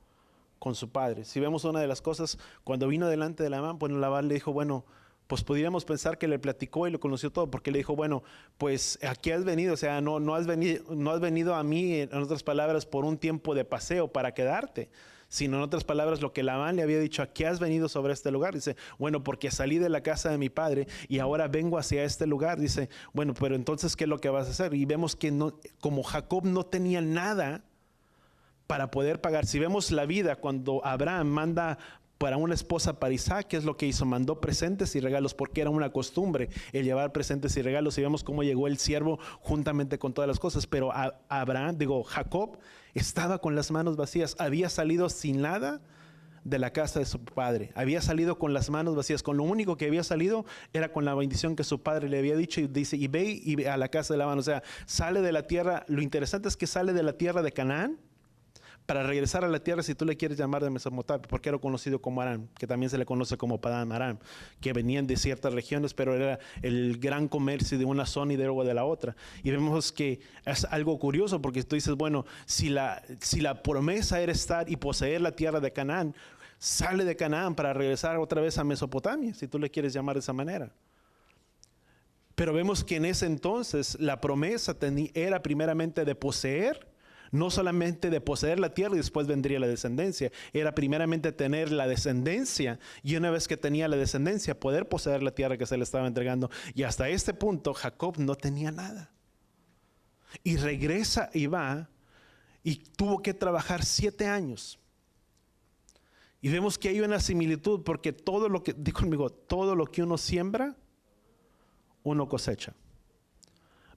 con su padre. Si vemos una de las cosas, cuando vino delante de Labán, pues Labán le dijo, bueno, pues podríamos pensar que le platicó y lo conoció todo, porque le dijo, bueno, pues aquí has venido, o sea, no has venido a mí, en otras palabras, por un tiempo de paseo para quedarte, sino en otras palabras lo que Labán le había dicho, ¿a qué has venido sobre este lugar? Dice, bueno, porque salí de la casa de mi padre y ahora vengo hacia este lugar. Dice, bueno, pero entonces, ¿qué es lo que vas a hacer? Y vemos que como Jacob no tenía nada para poder pagar. Si vemos la vida, cuando Abraham manda para una esposa para Isaac, ¿qué es lo que hizo? Mandó presentes y regalos, porque era una costumbre el llevar presentes y regalos, y vemos cómo llegó el siervo juntamente con todas las cosas. Pero Jacob estaba con las manos vacías, había salido sin nada de la casa de su padre, había salido con las manos vacías, con lo único que había salido era con la bendición que su padre le había dicho, y dice, y ve a la casa de Labán. O sea, sale de la tierra. Lo interesante es que sale de la tierra de Canaán para regresar a la tierra, si tú le quieres llamar, de Mesopotamia, porque era conocido como Aram, que también se le conoce como Padán Aram, que venían de ciertas regiones, pero era el gran comercio de una zona y de luego de la otra. Y vemos que es algo curioso, porque tú dices, bueno, si la promesa era estar y poseer la tierra de Canaán, sale de Canaán para regresar otra vez a Mesopotamia, si tú le quieres llamar de esa manera. Pero vemos que en ese entonces la promesa era primeramente de poseer, no solamente de poseer la tierra y después vendría la descendencia. Era primeramente tener la descendencia, y una vez que tenía la descendencia, poder poseer la tierra que se le estaba entregando. Y hasta este punto Jacob no tenía nada. Y regresa y va, y tuvo que trabajar 7 años. Y vemos que hay una similitud, porque todo lo que, di conmigo, todo lo que uno siembra, uno cosecha.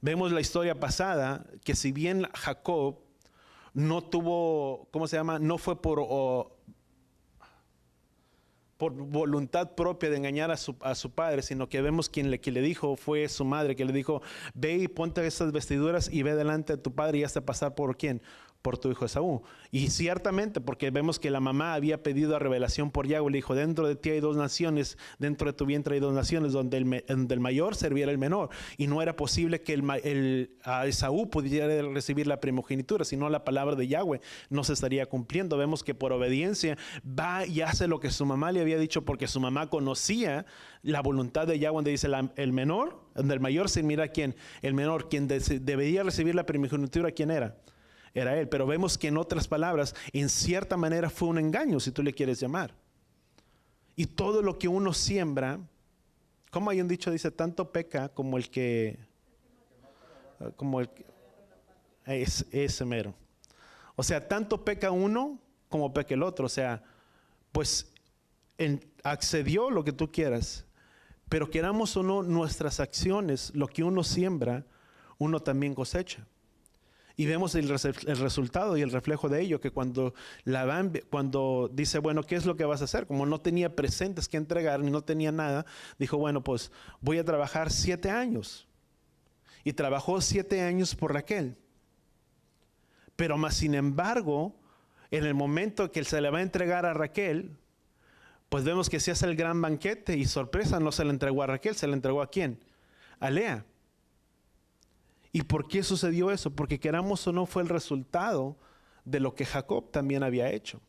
Vemos la historia pasada, que si bien Jacob no tuvo, ¿cómo se llama? No fue por voluntad propia de engañar a su padre, sino que vemos que le dijo fue su madre, que le dijo, ve y ponte estas vestiduras y ve delante de tu padre y hazte pasar por ¿quién? Por tu hijo Esaú. Y ciertamente, porque vemos que la mamá había pedido a revelación por Yahweh, le dijo, dentro de ti hay 2 naciones, dentro de tu vientre hay 2 naciones, donde el mayor serviera al menor. Y no era posible que a Esaú pudiera recibir la primogenitura, sino la palabra de Yahweh no se estaría cumpliendo. Vemos que por obediencia va y hace lo que su mamá le había dicho, porque su mamá conocía la voluntad de Yahweh, donde dice el menor, donde el mayor se mira a quién, el menor, quien debería recibir la primogenitura, ¿quién era? Era él. Pero vemos que en otras palabras, en cierta manera fue un engaño, si tú le quieres llamar. Y todo lo que uno siembra, como hay un dicho, dice, tanto peca como el que es ese mero. O sea, tanto peca uno como peca el otro. O sea, pues accedió lo que tú quieras, pero queramos o no, nuestras acciones, lo que uno siembra, uno también cosecha. Y vemos el resultado y el reflejo de ello, que cuando cuando dice, bueno, ¿qué es lo que vas a hacer? Como no tenía presentes que entregar, ni no tenía nada, dijo, bueno, pues voy a trabajar 7 años. Y trabajó 7 años por Raquel. Pero más sin embargo, en el momento que él se le va a entregar a Raquel, pues vemos que se hace el gran banquete y sorpresa, no se le entregó a Raquel, se le entregó ¿a quién? A Lea. ¿Y por qué sucedió eso? Porque queramos o no, fue el resultado de lo que Jacob también había hecho.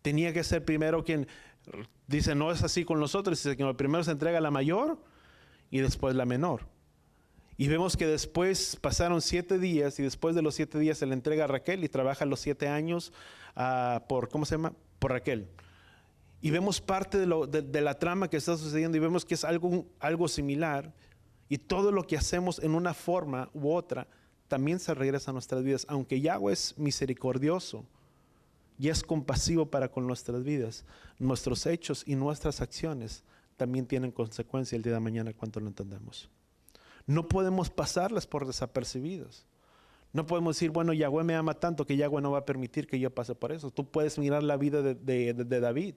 Tenía que ser primero quien, dice, no es así con nosotros, dice que primero se entrega la mayor y después la menor. Y vemos que después pasaron 7 días y después de los 7 días se le entrega a Raquel y trabaja los 7 años ¿cómo se llama? Por Raquel. Y vemos parte de la trama que está sucediendo y vemos que es algo similar. Y todo lo que hacemos en una forma u otra también se regresa a nuestras vidas. Aunque Yahweh es misericordioso y es compasivo para con nuestras vidas, nuestros hechos y nuestras acciones también tienen consecuencia el día de mañana cuando lo entendemos. No podemos pasarlas por desapercibidas. No podemos decir, bueno, Yahweh me ama tanto que Yahweh no va a permitir que yo pase por eso. Tú puedes mirar la vida de David.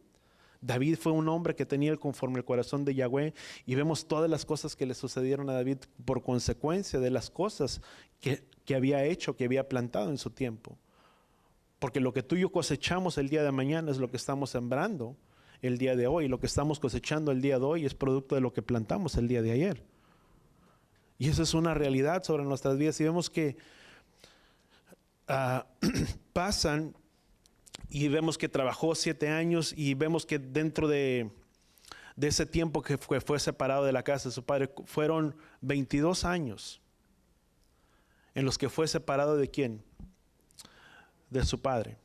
David fue un hombre que tenía conforme el corazón de Yahweh, y vemos todas las cosas que le sucedieron a David por consecuencia de las cosas que había hecho, que había plantado en su tiempo. Porque lo que tú y yo cosechamos el día de mañana es lo que estamos sembrando el día de hoy. Lo que estamos cosechando el día de hoy es producto de lo que plantamos el día de ayer. Y eso es una realidad sobre nuestras vidas. Y vemos que pasan. Y vemos que trabajó 7 años y vemos que dentro de ese tiempo que fue separado de la casa de su padre, fueron 22 años en los que fue separado ¿de quién? De su padre.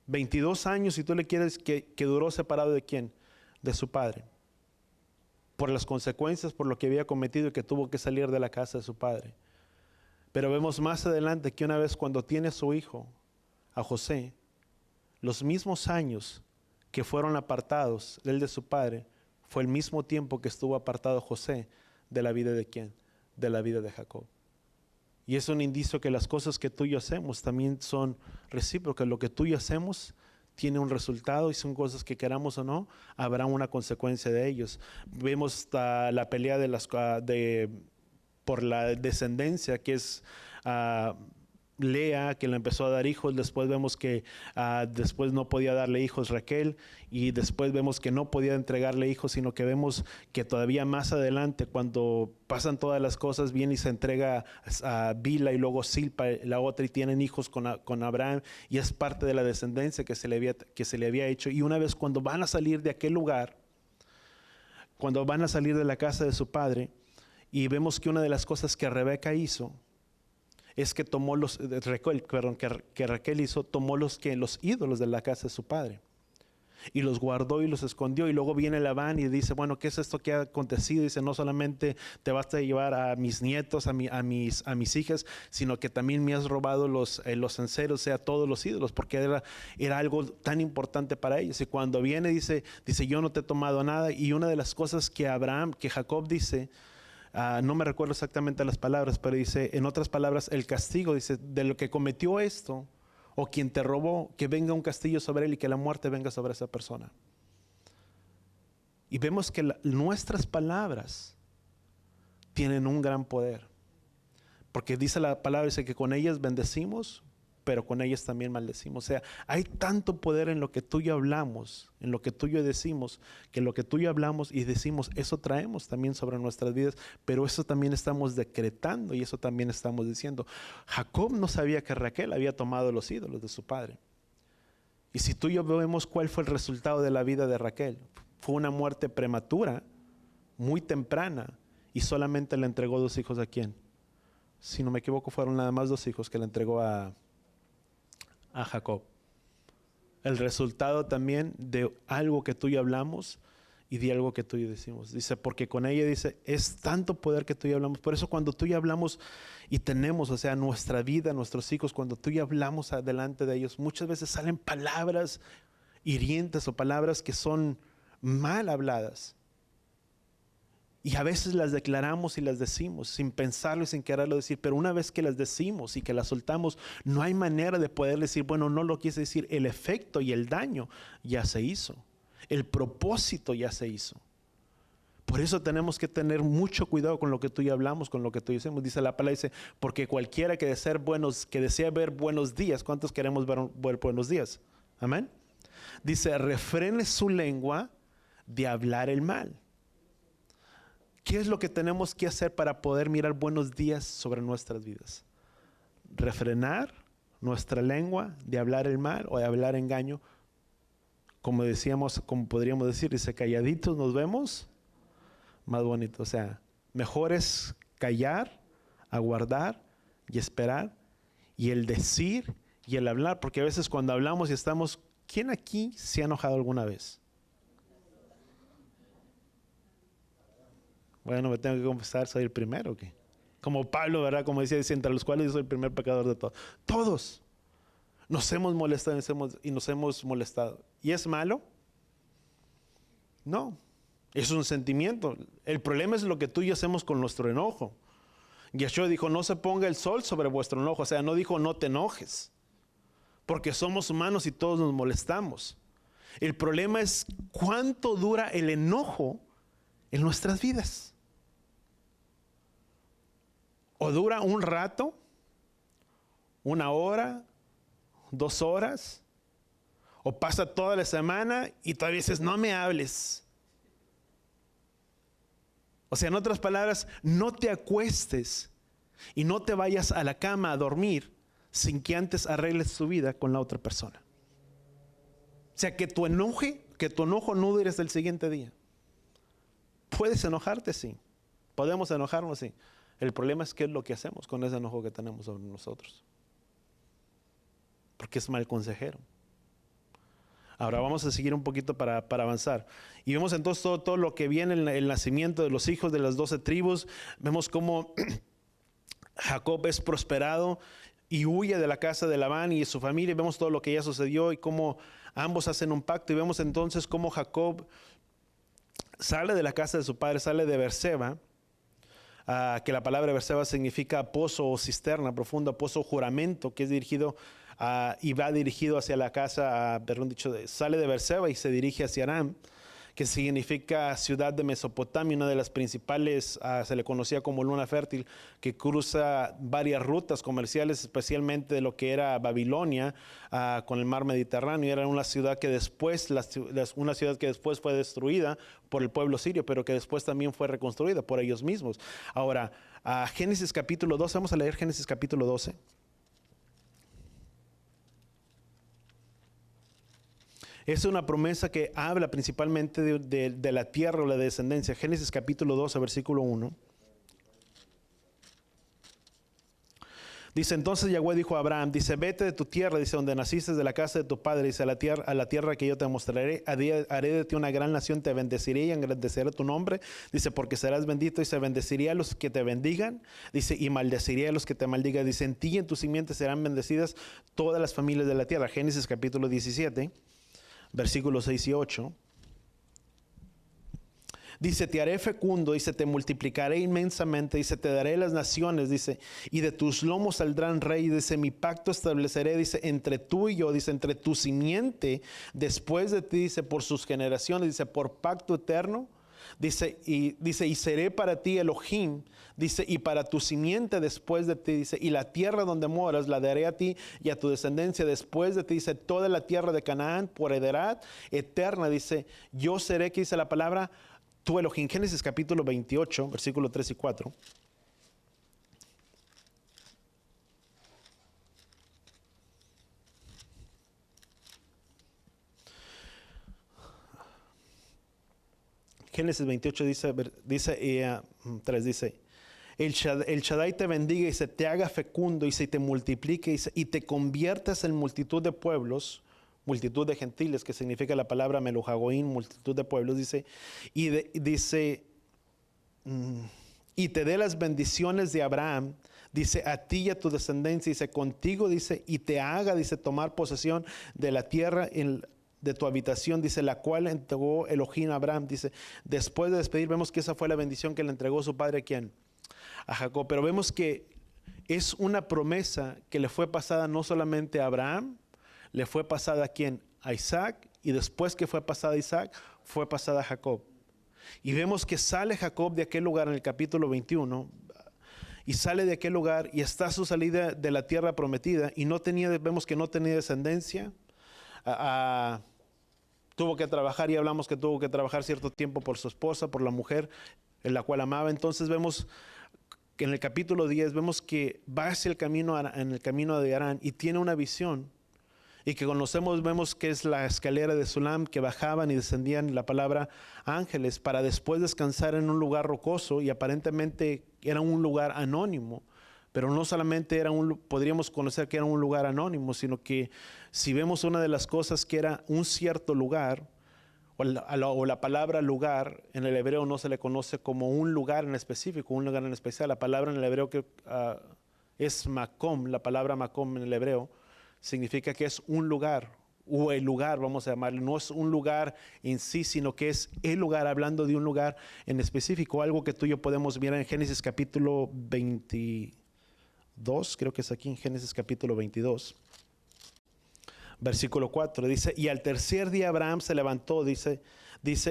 22 años, si tú le quieres, que duró separado ¿de quién? De su padre. Por las consecuencias, por lo que había cometido y que tuvo que salir de la casa de su padre. Pero vemos más adelante que una vez cuando tiene a su hijo, a José, los mismos años que fueron apartados él de su padre, fue el mismo tiempo que estuvo apartado José de la vida ¿de quién? De la vida de Jacob. Y es un indicio que las cosas que tú y yo hacemos también son recíprocas. Lo que tú y yo hacemos tiene un resultado y son cosas que queramos o no, habrá una consecuencia de ellos. Vemos la pelea por la descendencia, que es Lea, que le empezó a dar hijos. Después vemos que después no podía darle hijos Raquel, y después vemos que no podía entregarle hijos, sino que vemos que todavía más adelante, cuando pasan todas las cosas, viene y se entrega a Bila y luego Silpa, la otra, y tienen hijos con Abraham, y es parte de la descendencia que se le había hecho. Y una vez cuando van a salir de aquel lugar, cuando van a salir de la casa de su padre, y vemos que una de las cosas que Rebeca hizo es que tomó que Raquel hizo, tomó los ídolos de la casa de su padre y los guardó y los escondió. Y luego viene Labán y dice, bueno, ¿qué es esto que ha acontecido? Dice, no solamente te vas a llevar a mis nietos, a mis hijas, sino que también me has robado los cenceros, o sea, todos los ídolos, porque era algo tan importante para ellos. Y cuando viene dice, yo no te he tomado nada. Y una de las cosas que Jacob dice, no me recuerdo exactamente las palabras, pero dice, en otras palabras, el castigo, dice, de lo que cometió esto, o quien te robó, que venga un castigo sobre él y que la muerte venga sobre esa persona. Y vemos que nuestras palabras tienen un gran poder, porque dice la palabra, dice que con ellas bendecimos, pero con ellas también maldecimos. O sea, hay tanto poder en lo que tú y yo hablamos, en lo que tú y yo decimos, que lo que tú y yo hablamos y decimos, eso traemos también sobre nuestras vidas, pero eso también estamos decretando y eso también estamos diciendo. Jacob no sabía que Raquel había tomado los ídolos de su padre. Y si tú y yo vemos cuál fue el resultado de la vida de Raquel, fue una muerte prematura, muy temprana, y solamente le entregó 2 hijos. ¿A quién? Si no me equivoco, fueron nada más 2 hijos que le entregó a Jacob. El resultado también de algo que tú y yo hablamos y de algo que tú y yo decimos. Dice, porque con ella, dice, es tanto poder que tú y yo hablamos. Por eso cuando tú y yo hablamos y tenemos, o sea, nuestra vida, nuestros hijos, cuando tú y yo hablamos delante de ellos, muchas veces salen palabras hirientes o palabras que son mal habladas. Y a veces las declaramos y las decimos sin pensarlo y sin quererlo decir, pero una vez que las decimos y que las soltamos, no hay manera de poder decir, bueno, no lo quise decir. El efecto y el daño ya se hizo, el propósito ya se hizo. Por eso tenemos que tener mucho cuidado con lo que tú y yo hablamos, con lo que tú y yo decimos. Dice la palabra, dice, porque cualquiera que desea ver buenos días, ¿cuántos queremos ver buenos días? Amén. Dice, refrene su lengua de hablar el mal. ¿Qué es lo que tenemos que hacer para poder mirar buenos días sobre nuestras vidas? Refrenar nuestra lengua de hablar el mal o de hablar engaño. Como decíamos, como podríamos decir, dice, calladitos nos vemos más bonitos. O sea, mejor es callar, aguardar y esperar, y el decir y el hablar, porque a veces cuando hablamos y estamos, ¿quién aquí se ha enojado alguna vez? Bueno, me tengo que confesar, soy el primero. ¿Qué? Como Pablo, ¿verdad? Como decía, dice, entre los cuales yo soy el primer pecador de todos. Todos nos hemos molestado y nos hemos molestado. ¿Y es malo? No, es un sentimiento. El problema es lo que tú y yo hacemos con nuestro enojo. Yeshua dijo, no se ponga el sol sobre vuestro enojo. O sea, no dijo, no te enojes. Porque somos humanos y todos nos molestamos. El problema es cuánto dura el enojo en nuestras vidas. O dura un rato, 1 hora, 2 horas, o pasa toda la semana y todavía dices, no me hables. O sea, en otras palabras, no te acuestes y no te vayas a la cama a dormir sin que antes arregles tu vida con la otra persona. O sea, que tu enojo no dure hasta el siguiente día. Puedes enojarte, sí. Podemos enojarnos, sí. El problema es qué es lo que hacemos con ese enojo que tenemos sobre nosotros. Porque es mal consejero. Ahora vamos a seguir un poquito para avanzar. Y vemos entonces todo lo que viene en el nacimiento de los hijos de las 12 tribus. Vemos cómo Jacob es prosperado y huye de la casa de Labán y de su familia. Y vemos todo lo que ya sucedió y cómo ambos hacen un pacto. Y vemos entonces cómo Jacob sale de la casa de su padre, sale de Beerseba, que la palabra Beerseba significa pozo o cisterna profunda, pozo juramento, que es dirigido y va dirigido hacia la casa, sale de Beerseba y se dirige hacia Aram, que significa ciudad de Mesopotamia, una de las principales, se le conocía como luna fértil, que cruza varias rutas comerciales, especialmente de lo que era Babilonia, con el mar Mediterráneo. Era una ciudad que después, fue destruida por el pueblo sirio, pero que después también fue reconstruida por ellos mismos. Ahora, Génesis capítulo 12, vamos a leer Génesis capítulo 12. Es una promesa que habla principalmente de la tierra o la descendencia. Génesis capítulo 12, versículo 1. Dice, entonces Yahweh dijo a Abraham, dice, vete de tu tierra, dice, donde naciste, de la casa de tu padre, dice, a la tierra que yo te mostraré, haré de ti una gran nación, te bendeciré y engrandeceré tu nombre, dice, porque serás bendito, y se bendeciré a los que te bendigan, dice, y maldeciré a los que te maldigan, dice, en ti y en tus simientes serán bendecidas todas las familias de la tierra. Génesis capítulo 17, versículos 6 y 8. Dice, te haré fecundo, dice, te multiplicaré inmensamente, dice, te daré las naciones, dice, y de tus lomos saldrán rey, dice, mi pacto estableceré, dice, entre tú y yo, dice, entre tu simiente, después de ti, dice, por sus generaciones, dice, por pacto eterno, dice, y seré para ti Elohim, dice, y para tu simiente después de ti, dice, y la tierra donde moras la daré a ti y a tu descendencia después de ti, dice, toda la tierra de Canaán por heredad eterna, dice, yo seré, que dice la palabra, tu Elohim. Génesis capítulo 28, versículos 3 y 4. Génesis 28 dice 3 dice, el Shaddai te bendiga y se te haga fecundo y se te multiplique y te conviertas en multitud de pueblos, multitud de gentiles, que significa la palabra melujagoín, multitud de pueblos, dice, y te dé las bendiciones de Abraham, dice, a ti y a tu descendencia, dice, contigo, dice, y te haga, dice, tomar posesión de la tierra de tu habitación, dice, la cual entregó Elohim a Abraham, dice, después de despedir, vemos que esa fue la bendición que le entregó su padre, ¿a quién? A Jacob, pero vemos que es una promesa que le fue pasada no solamente a Abraham, le fue pasada a quién? A Isaac, y después que fue pasada a Isaac, fue pasada a Jacob. Y vemos que sale Jacob de aquel lugar en el capítulo 21, y sale de aquel lugar y está a su salida de la tierra prometida, y vemos que no tenía descendencia, tuvo que trabajar, y hablamos que tuvo que trabajar cierto tiempo por su esposa, por la mujer en la cual amaba. Entonces vemos que en el capítulo 10, vemos que va hacia en el camino de Harán, y tiene una visión, y que conocemos, vemos que es la escalera de Sulam, que bajaban y descendían, la palabra ángeles, para después descansar en un lugar rocoso, y aparentemente era un lugar anónimo, pero no solamente podríamos conocer que era un lugar anónimo, sino que si vemos una de las cosas que era un cierto lugar, o la palabra lugar en el hebreo no se le conoce como un lugar en específico, un lugar en especial. La palabra en el hebreo que es makom, la palabra makom en el hebreo, significa que es un lugar, o el lugar, vamos a llamarlo. No es un lugar en sí, sino que es el lugar, hablando de un lugar en específico, algo que tú y yo podemos mirar en Génesis capítulo 22, creo que es aquí en Génesis capítulo 22, versículo 4, dice, y al tercer día Abraham se levantó, dice,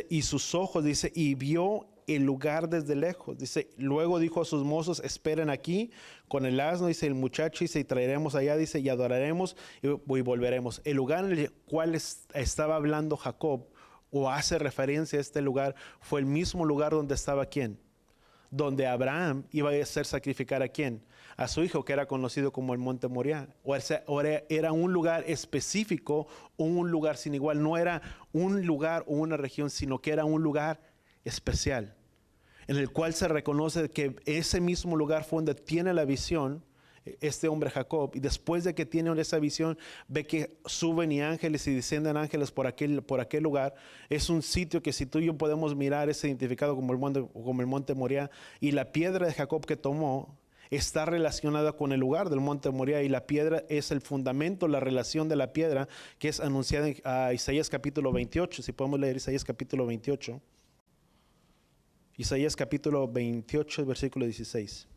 y sus ojos, dice, y vio el lugar desde lejos, dice, luego dijo a sus mozos, esperen aquí con el asno, dice, el muchacho, dice, y traeremos allá, dice, y adoraremos y volveremos. El lugar en el cual estaba hablando Jacob, o hace referencia a este lugar, fue el mismo lugar donde estaba ¿quién? Donde Abraham iba a hacer sacrificar ¿a quién? A su hijo, que era conocido como el Monte Moriah. O era un lugar específico, o un lugar sin igual. No era un lugar o una región, sino que era un lugar especial, en el cual se reconoce que ese mismo lugar fue donde tiene la visión este hombre Jacob, y después de que tiene esa visión, ve que suben y ángeles y descienden ángeles por aquel lugar. Es un sitio que si tú y yo podemos mirar, es identificado como el monte Moriah, y la piedra de Jacob que tomó está relacionada con el lugar del monte Moriah, y la piedra es el fundamento, la relación de la piedra que es anunciada en Isaías capítulo 28. Si podemos leer Isaías capítulo 28. Isaías capítulo 28, versículo 16.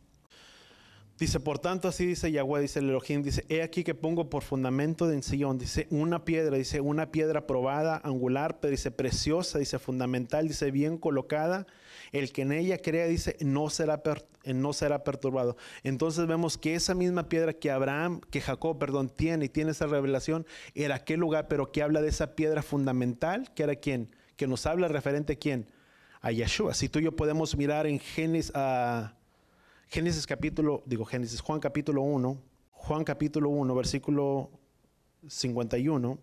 Dice, por tanto, así dice Yahweh, dice el Elohim, dice, he aquí que pongo por fundamento de Sion, dice, una piedra probada, angular, pero dice, preciosa, dice, fundamental, dice, bien colocada. El que en ella crea, dice, no será perturbado. Entonces vemos que esa misma piedra que Jacob, tiene esa revelación, era aquel lugar, pero que habla de esa piedra fundamental, que era ¿quién? Que nos habla referente a ¿quién? A Yeshua. Si tú y yo podemos mirar en Juan capítulo 1, versículo 51,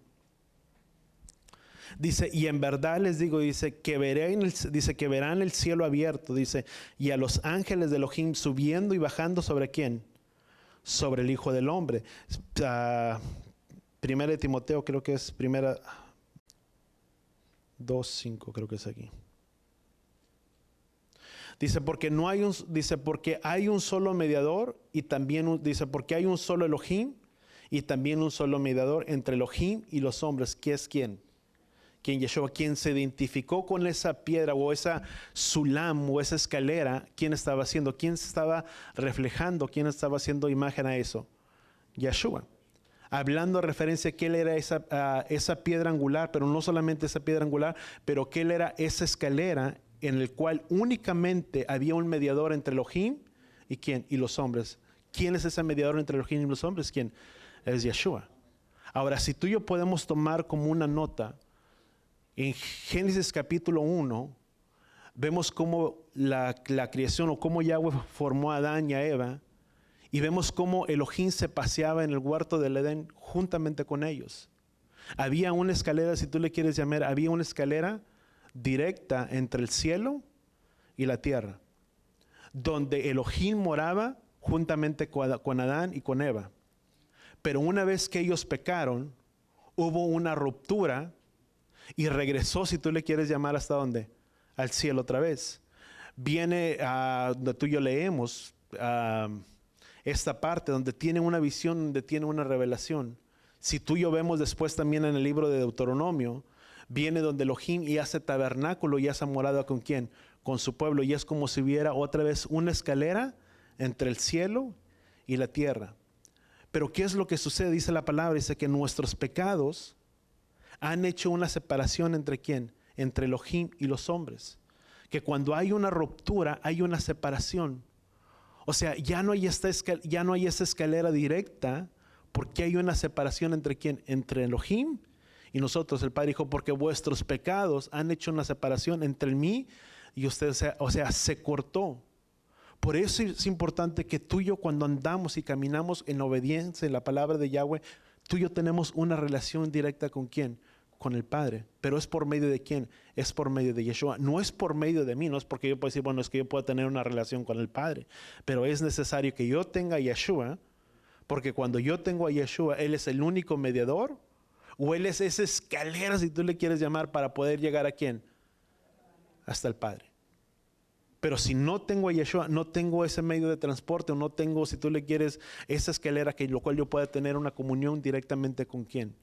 Dice, y en verdad les digo, dice, que verán el cielo abierto, dice, y a los ángeles de Elohim subiendo y bajando ¿sobre quién? Sobre el Hijo del Hombre. Primera de Timoteo, creo que es primera 2:5, creo que es aquí. Dice, porque hay un solo mediador y también, dice, porque hay un solo Elohim y también un solo mediador entre Elohim y los hombres. ¿Qué es quién? Quien Yeshua, quien se identificó con esa piedra o esa sulam o esa escalera. ¿Quién estaba haciendo? ¿Quién estaba reflejando? ¿Quién estaba haciendo imagen a eso? Yeshua. Hablando de referencia a que él era esa piedra angular, pero no solamente esa piedra angular, pero que él era esa escalera en el cual únicamente había un mediador entre Elohim y ¿quién? Y los hombres. ¿Quién es ese mediador entre Elohim y los hombres? ¿Quién? Es Yeshua. Ahora, si tú y yo podemos tomar como una nota, en Génesis capítulo 1, vemos cómo la creación o cómo Yahweh formó a Adán y a Eva, y vemos cómo Elohim se paseaba en el huerto del Edén juntamente con ellos. Había una escalera, si tú le quieres llamar, había una escalera directa entre el cielo y la tierra, donde Elohim moraba juntamente con Adán y con Eva. Pero una vez que ellos pecaron, hubo una ruptura y regresó, si tú le quieres llamar, ¿hasta dónde? Al cielo otra vez. Viene, donde tú y yo leemos esta parte, donde tiene una visión, donde tiene una revelación. Si tú y yo vemos después también en el libro de Deuteronomio, viene donde Elohim y hace tabernáculo y hace morada ¿con quién? Con su pueblo. Y es como si hubiera otra vez una escalera entre el cielo y la tierra. Pero ¿qué es lo que sucede? Dice la palabra, dice que nuestros pecados han hecho una separación ¿entre quién? Entre Elohim y los hombres. Que cuando hay una ruptura, hay una separación. O sea, ya no hay esa escalera directa, porque hay una separación ¿entre quién? Entre Elohim y nosotros. El Padre dijo, porque vuestros pecados han hecho una separación entre mí y ustedes. O sea, se cortó. Por eso es importante que tú y yo, cuando andamos y caminamos en obediencia en la palabra de Yahweh, tú y yo tenemos una relación directa ¿con quién? Con el Padre. Pero ¿es por medio de quién? Es por medio de Yeshua. No es por medio de mí, no es porque yo puedo decir, bueno, es que yo puedo tener una relación con el Padre. Pero es necesario que yo tenga a Yeshua, porque cuando yo tengo a Yeshua, Él es el único mediador, o Él es esa escalera, si tú le quieres llamar, para poder llegar ¿a quién? Hasta el Padre. Pero si no tengo a Yeshua, no tengo ese medio de transporte, o no tengo, si tú le quieres, esa escalera que lo cual yo pueda tener una comunión directamente ¿con quién?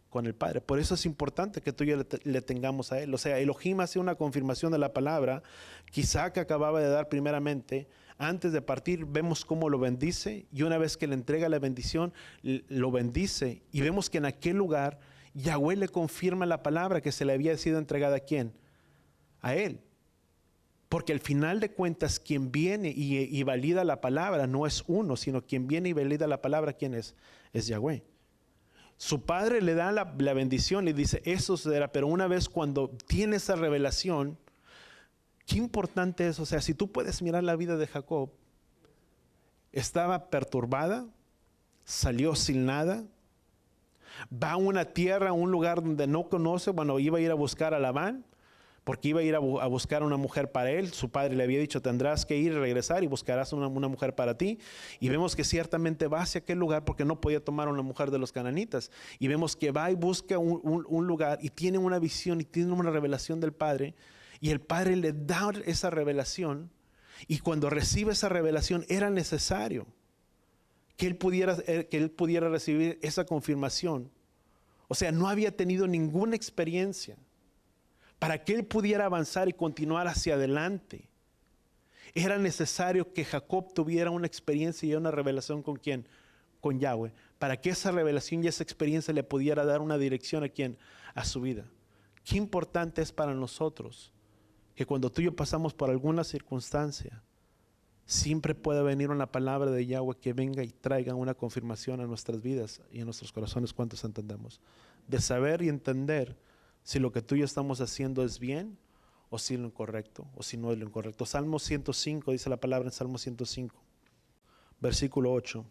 Con el Padre. Por eso es importante que tú y yo le tengamos a Él. O sea, Elohim hace una confirmación de la palabra que Isaac acababa de dar primeramente. Antes de partir vemos cómo lo bendice, y una vez que le entrega la bendición, lo bendice, y vemos que en aquel lugar Yahweh le confirma la palabra que se le había sido entregada ¿a quién? A él. Porque al final de cuentas, quien viene y valida la palabra no es uno, sino quien viene y valida la palabra, ¿quién es? Es Yahweh. Su padre le da la bendición, le dice, eso será, pero una vez cuando tiene esa revelación, qué importante es. O sea, si tú puedes mirar la vida de Jacob, estaba perturbada, salió sin nada, va a una tierra, a un lugar donde no conoce. Bueno, iba a ir a buscar a Labán, porque iba a ir a buscar una mujer para él. Su padre le había dicho, tendrás que ir y regresar y buscarás una mujer para ti. Y vemos que ciertamente va hacia aquel lugar porque no podía tomar una mujer de los cananitas. Y vemos que va y busca un lugar y tiene una visión y tiene una revelación del Padre. Y el Padre le da esa revelación. Y cuando recibe esa revelación era necesario que él pudiera recibir esa confirmación. O sea, no había tenido ninguna experiencia. Para que él pudiera avanzar y continuar hacia adelante, era necesario que Jacob tuviera una experiencia y una revelación ¿con quién? Con Yahweh. Para que esa revelación y esa experiencia le pudiera dar una dirección ¿a quién? A su vida. Qué importante es para nosotros que cuando tú y yo pasamos por alguna circunstancia, siempre pueda venir una palabra de Yahweh que venga y traiga una confirmación a nuestras vidas y a nuestros corazones. ¿Cuántos entendemos? De saber y entender si lo que tú y yo estamos haciendo es bien, o si es lo incorrecto, o si no es lo incorrecto. Salmo 105, dice la palabra en Salmo 105, versículo 8.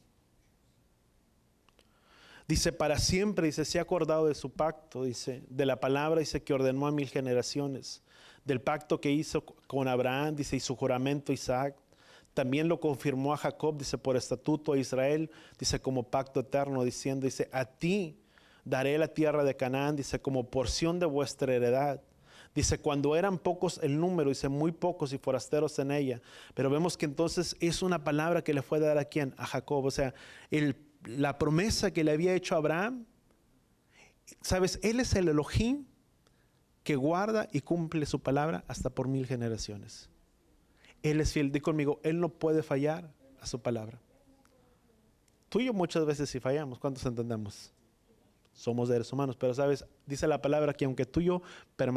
Dice, para siempre, dice, se ha acordado de su pacto, dice, de la palabra, dice, que ordenó a 1000 generaciones, del pacto que hizo con Abraham, dice, y su juramento a Isaac. También lo confirmó a Jacob, dice, por estatuto a Israel, dice, como pacto eterno, diciendo, dice, a ti daré la tierra de Canaán, dice, como porción de vuestra heredad. Dice, cuando eran pocos el número, dice, muy pocos y forasteros en ella. Pero vemos que entonces es una palabra que le fue a dar a quién, a Jacob. O sea, la promesa que le había hecho a Abraham, ¿sabes? Él es el Elohim que guarda y cumple su palabra hasta por 1000 generaciones. Él es fiel. Di conmigo, Él no puede fallar a su palabra. Tú y yo muchas veces sí fallamos. ¿Cuántos entendemos? Somos seres humanos, pero sabes, dice la palabra que aunque tú y yo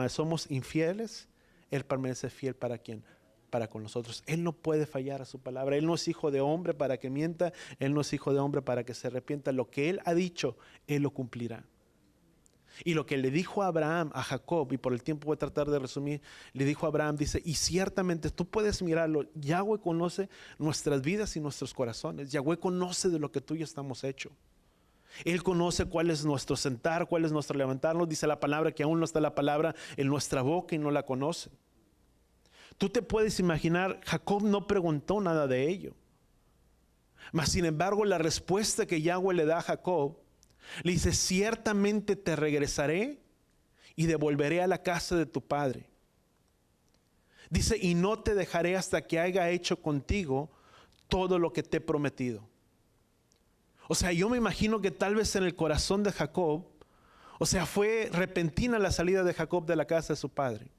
somos infieles, Él permanece fiel para quién, para con nosotros. Él no puede fallar a su palabra. Él no es hijo de hombre para que mienta, Él no es hijo de hombre para que se arrepienta. Lo que Él ha dicho, Él lo cumplirá. Y lo que le dijo a Abraham, a Jacob, y por el tiempo voy a tratar de resumir, le dijo a Abraham, dice, y ciertamente tú puedes mirarlo, Yahweh conoce nuestras vidas y nuestros corazones. Yahweh conoce de lo que tú y yo estamos hechos. Él conoce cuál es nuestro sentar, cuál es nuestro levantarnos. Dice la palabra que aún no está la palabra en nuestra boca y no la conoce. Tú te puedes imaginar, Jacob no preguntó nada de ello. Mas sin embargo, la respuesta que Yahweh le da a Jacob, le dice, ciertamente te regresaré y devolveré a la casa de tu padre. Dice, y no te dejaré hasta que haya hecho contigo todo lo que te he prometido. O sea, yo me imagino que tal vez en el corazón de Jacob, o sea, fue repentina la salida de Jacob de la casa de su padre.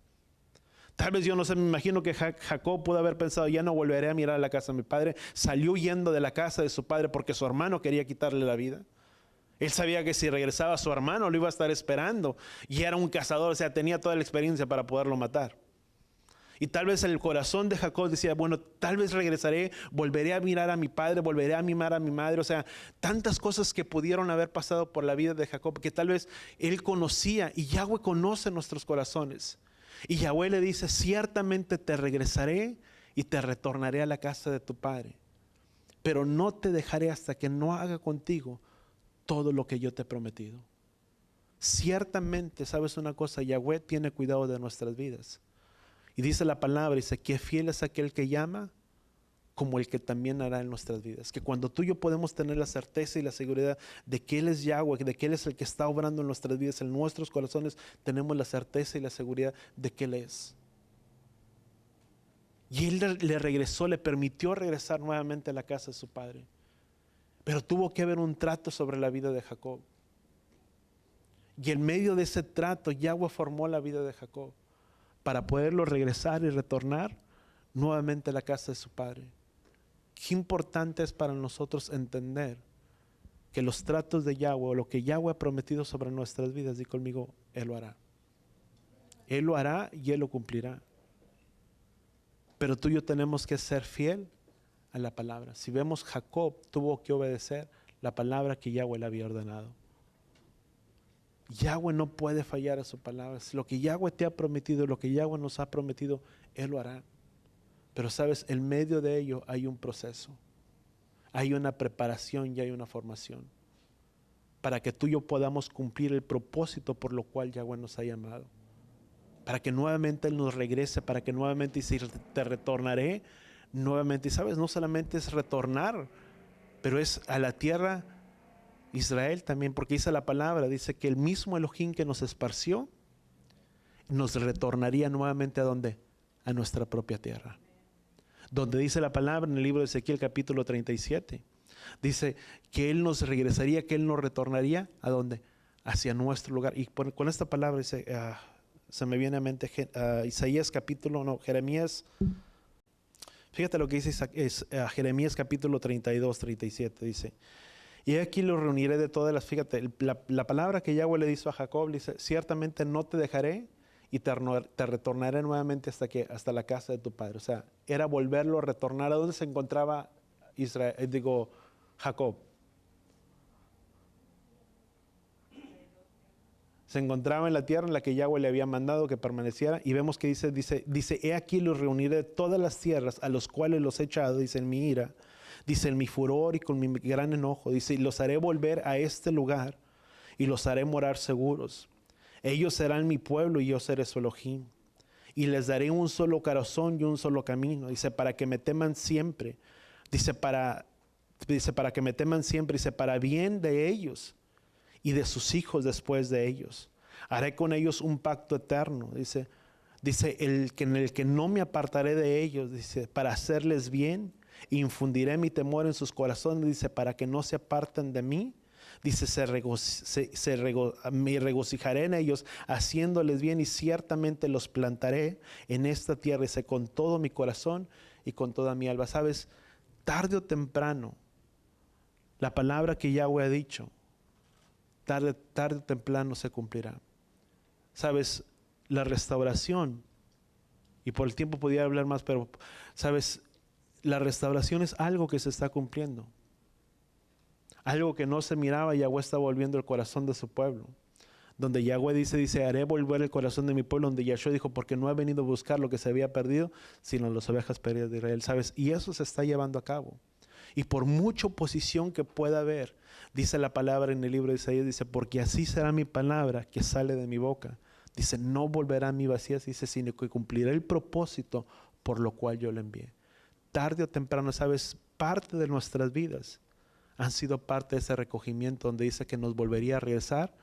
Tal vez yo no sé, me imagino que Jacob pudo haber pensado, ya no volveré a mirar a la casa de mi padre. Salió huyendo de la casa de su padre porque su hermano quería quitarle la vida. Él sabía que si regresaba su hermano lo iba a estar esperando. Y era un cazador, o sea, tenía toda la experiencia para poderlo matar. Y tal vez el corazón de Jacob decía, bueno, tal vez regresaré, volveré a mirar a mi padre, volveré a mimar a mi madre. O sea, tantas cosas que pudieron haber pasado por la vida de Jacob, que tal vez él conocía, y Yahweh conoce nuestros corazones. Y Yahweh le dice, ciertamente te regresaré y te retornaré a la casa de tu padre. Pero no te dejaré hasta que no haga contigo todo lo que yo te he prometido. Ciertamente, ¿sabes una cosa? Yahweh tiene cuidado de nuestras vidas. Y dice la palabra, dice que fiel es aquel que llama, como el que también hará en nuestras vidas. Que cuando tú y yo podemos tener la certeza y la seguridad de que Él es Yahweh, de que Él es el que está obrando en nuestras vidas, en nuestros corazones, tenemos la certeza y la seguridad de que Él es. Y Él le regresó, le permitió regresar nuevamente a la casa de su padre. Pero tuvo que haber un trato sobre la vida de Jacob. Y en medio de ese trato, Yahweh formó la vida de Jacob para poderlo regresar y retornar nuevamente a la casa de su padre. Qué importante es para nosotros entender que los tratos de Yahweh, o lo que Yahweh ha prometido sobre nuestras vidas, di conmigo, Él lo hará. Él lo hará y Él lo cumplirá. Pero tú y yo tenemos que ser fiel a la palabra. Si vemos, Jacob tuvo que obedecer la palabra que Yahweh le había ordenado. Yahweh no puede fallar a su palabra. Lo que Yahweh te ha prometido, lo que Yahweh nos ha prometido, Él lo hará. Pero sabes, en medio de ello hay un proceso, hay una preparación y hay una formación para que tú y yo podamos cumplir el propósito por lo cual Yahweh nos ha llamado. Para que nuevamente Él nos regrese, para que nuevamente dice, te retornaré nuevamente. Y sabes, no solamente es retornar, pero es a la tierra Israel también, porque dice la palabra, dice que el mismo Elohim que nos esparció, nos retornaría nuevamente ¿a dónde? A nuestra propia tierra. Donde dice la palabra en el libro de Ezequiel capítulo 37, dice que Él nos regresaría, que Él nos retornaría ¿a dónde? Hacia nuestro lugar. Y con esta palabra dice, se me viene a mente Isaías capítulo, no, Jeremías. Fíjate lo que dice Jeremías capítulo 32, 37, dice, y aquí lo reuniré de todas las, fíjate, la palabra que Yahweh le dijo a Jacob, dice, ciertamente no te dejaré y te retornaré nuevamente hasta la casa de tu padre. O sea, era volverlo a retornar. ¿A dónde se encontraba Jacob? Se encontraba en la tierra en la que Yahweh le había mandado que permaneciera, y vemos que dice, he aquí los reuniré de todas las tierras a los cuales los he echado, dice, en mi ira. Dice, en mi furor y con mi gran enojo. Dice, y los haré volver a este lugar y los haré morar seguros. Ellos serán mi pueblo y yo seré su Elohim. Y les daré un solo corazón y un solo camino. Dice, para que me teman siempre. Dice, para que me teman siempre. Dice, para bien de ellos y de sus hijos después de ellos. Haré con ellos un pacto eterno. Dice, en el que no me apartaré de ellos. Dice, para hacerles bien. Infundiré mi temor en sus corazones. Dice, para que no se aparten de mí. Dice, me regocijaré en ellos, haciéndoles bien, y ciertamente los plantaré en esta tierra. Dice, con todo mi corazón y con toda mi alma. Sabes, tarde o temprano, la palabra que Yahweh ha dicho, tarde o temprano se cumplirá. Sabes, la restauración, y por el tiempo podía hablar más, pero sabes, la restauración es algo que se está cumpliendo. Algo que no se miraba, Yahweh está volviendo el corazón de su pueblo. Donde Yahweh dice, haré volver el corazón de mi pueblo. Donde Yahshua dijo, porque no he venido a buscar lo que se había perdido, sino las ovejas perdidas de Israel. ¿Sabes? Y eso se está llevando a cabo. Y por mucha oposición que pueda haber, dice la palabra en el libro de Isaías, dice, porque así será mi palabra que sale de mi boca. Dice, no volverá a mí vacía, dice, sino que cumplirá el propósito por lo cual yo le envié. Tarde o temprano, ¿sabes? Parte de nuestras vidas han sido parte de ese recogimiento donde dice que nos volvería a regresar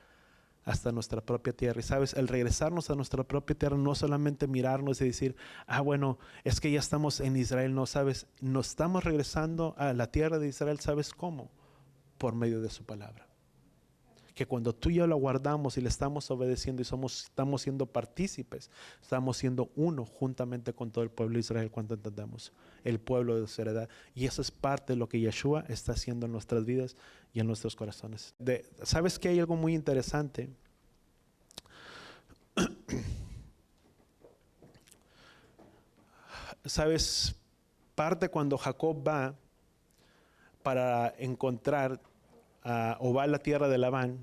hasta nuestra propia tierra. Y sabes, el regresarnos a nuestra propia tierra no solamente mirarnos y decir, bueno, es que ya estamos en Israel. No, sabes, nos estamos regresando a la tierra de Israel. ¿Sabes cómo? Por medio de su palabra. Que cuando tú y yo la guardamos y le estamos obedeciendo y estamos siendo partícipes, estamos siendo uno juntamente con todo el pueblo de Israel cuando entendamos el pueblo de su heredad. Y eso es parte de lo que Yeshua está haciendo en nuestras vidas y en nuestros corazones. ¿Sabes que hay algo muy interesante? ¿Sabes? Parte cuando Jacob va para encontrar o va a la tierra de Labán,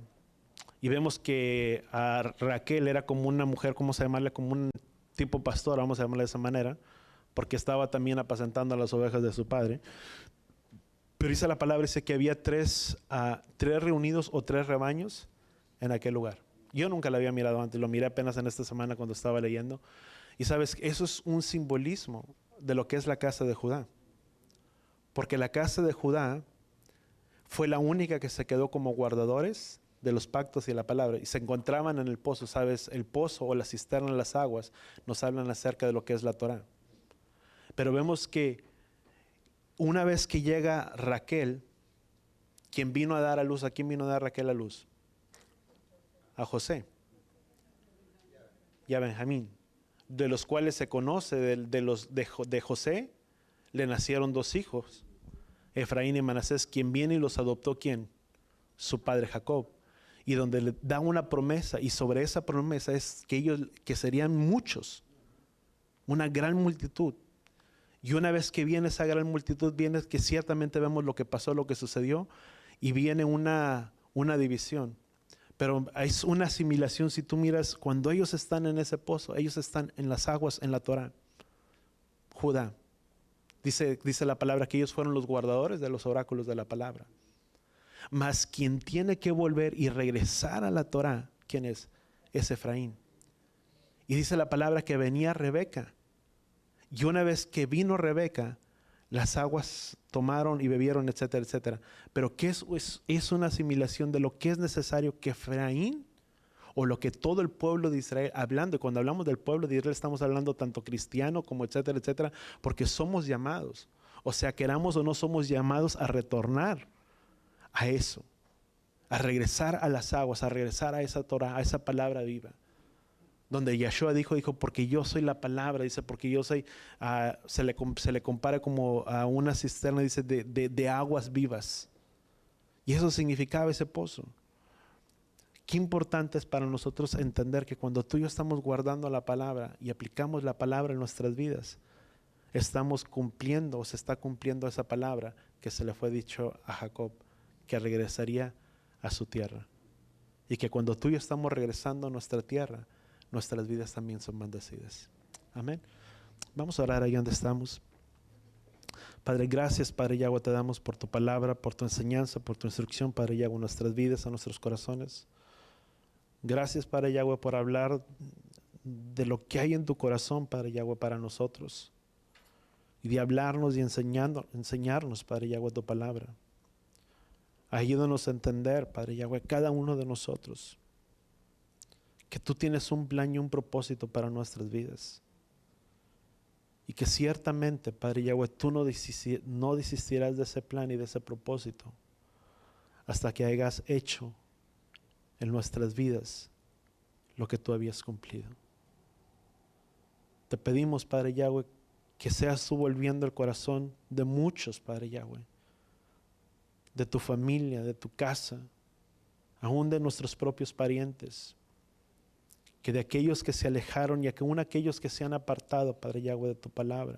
y vemos que a Raquel era como una mujer, ¿cómo se llamarle? Como un tipo pastora, vamos a llamarle de esa manera, porque estaba también apacentando a las ovejas de su padre. Pero dice la palabra, dice que había tres reunidos o tres rebaños en aquel lugar. Yo nunca lo había mirado antes, lo miré apenas en esta semana cuando estaba leyendo. Y sabes, eso es un simbolismo de lo que es la casa de Judá. Porque la casa de Judá fue la única que se quedó como guardadores de los pactos y de la palabra, y se encontraban en el pozo. ¿Sabes? El pozo o la cisterna de las aguas nos hablan acerca de lo que es la Torah. Pero vemos que una vez que llega Raquel, ¿quién vino a dar a luz? ¿A quién vino a dar Raquel a luz? A José y a Benjamín, de los cuales se conoce de José le nacieron dos hijos, Efraín y Manasés. Quien viene y los adoptó, ¿quién? Su padre Jacob. Y donde le da una promesa, y sobre esa promesa es que serían muchos, una gran multitud. Y una vez que viene esa gran multitud, viene que ciertamente vemos lo que pasó, lo que sucedió, y viene una división. Pero es una asimilación. Si tú miras, cuando ellos están en ese pozo, ellos están en las aguas, en la Torah. Judá. Dice la palabra que ellos fueron los guardadores de los oráculos de la palabra. Mas quien tiene que volver y regresar a la Torah, ¿quién es? Es Efraín. Y dice la palabra que venía Rebeca. Y una vez que vino Rebeca, las aguas tomaron y bebieron, etcétera, etcétera. Pero ¿qué es una asimilación de lo que es necesario que Efraín, o lo que todo el pueblo de Israel, hablando, y cuando hablamos del pueblo de Israel estamos hablando tanto cristiano como etcétera, etcétera, porque somos llamados, o sea, queramos o no, somos llamados a retornar a eso, a regresar a las aguas, a regresar a esa Torah, a esa palabra viva. Donde Yeshua dijo, porque yo soy la palabra, dice, porque yo soy, se le compara como a una cisterna, dice, de aguas vivas. Y eso significaba ese pozo. Qué importante es para nosotros entender que cuando tú y yo estamos guardando la palabra y aplicamos la palabra en nuestras vidas, estamos cumpliendo, o se está cumpliendo esa palabra que se le fue dicho a Jacob, que regresaría a su tierra. Y que cuando tú y yo estamos regresando a nuestra tierra, nuestras vidas también son bendecidas. Amén. Vamos a orar ahí donde estamos. Padre, gracias, Padre Yahweh, te damos por tu palabra, por tu enseñanza, por tu instrucción, Padre Yahweh, a nuestras vidas, a nuestros corazones. Gracias, Padre Yahweh, por hablar de lo que hay en tu corazón, Padre Yahweh, para nosotros. Y de hablarnos y enseñarnos, Padre Yahweh, tu palabra. Ayúdanos a entender, Padre Yahweh, cada uno de nosotros, que tú tienes un plan y un propósito para nuestras vidas. Y que ciertamente, Padre Yahweh, tú no desistirás de ese plan y de ese propósito hasta que hayas hecho en nuestras vidas lo que tú habías cumplido. Te pedimos, Padre Yahweh, que seas tú volviendo el corazón de muchos, Padre Yahweh, de tu familia, de tu casa, aún de nuestros propios parientes, que de aquellos que se alejaron y aún aquellos que se han apartado, Padre Yahweh, de tu palabra,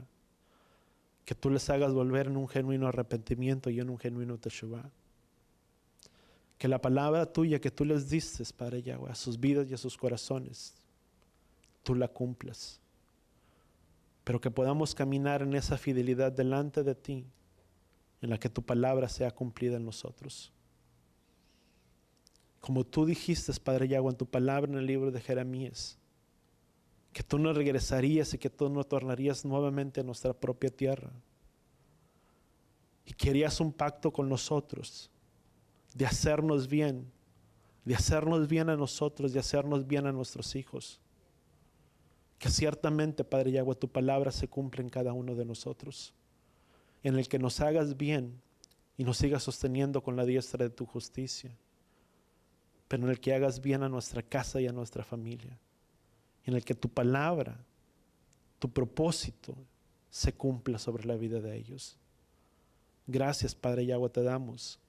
que tú les hagas volver en un genuino arrepentimiento y en un genuino teshuvah. Que la palabra tuya que tú les diste, Padre Yahweh, a sus vidas y a sus corazones, tú la cumplas. Pero que podamos caminar en esa fidelidad delante de ti, en la que tu palabra sea cumplida en nosotros. Como tú dijiste, Padre Yahweh, en tu palabra en el libro de Jeremías, que tú no regresarías y que tú no tornarías nuevamente a nuestra propia tierra. Y que harías un pacto con nosotros de hacernos bien a nosotros, de hacernos bien a nuestros hijos. Que ciertamente, Padre Yahweh, tu palabra se cumple en cada uno de nosotros, en el que nos hagas bien y nos sigas sosteniendo con la diestra de tu justicia, pero en el que hagas bien a nuestra casa y a nuestra familia, en el que tu palabra, tu propósito se cumpla sobre la vida de ellos. Gracias, Padre Yahweh, te damos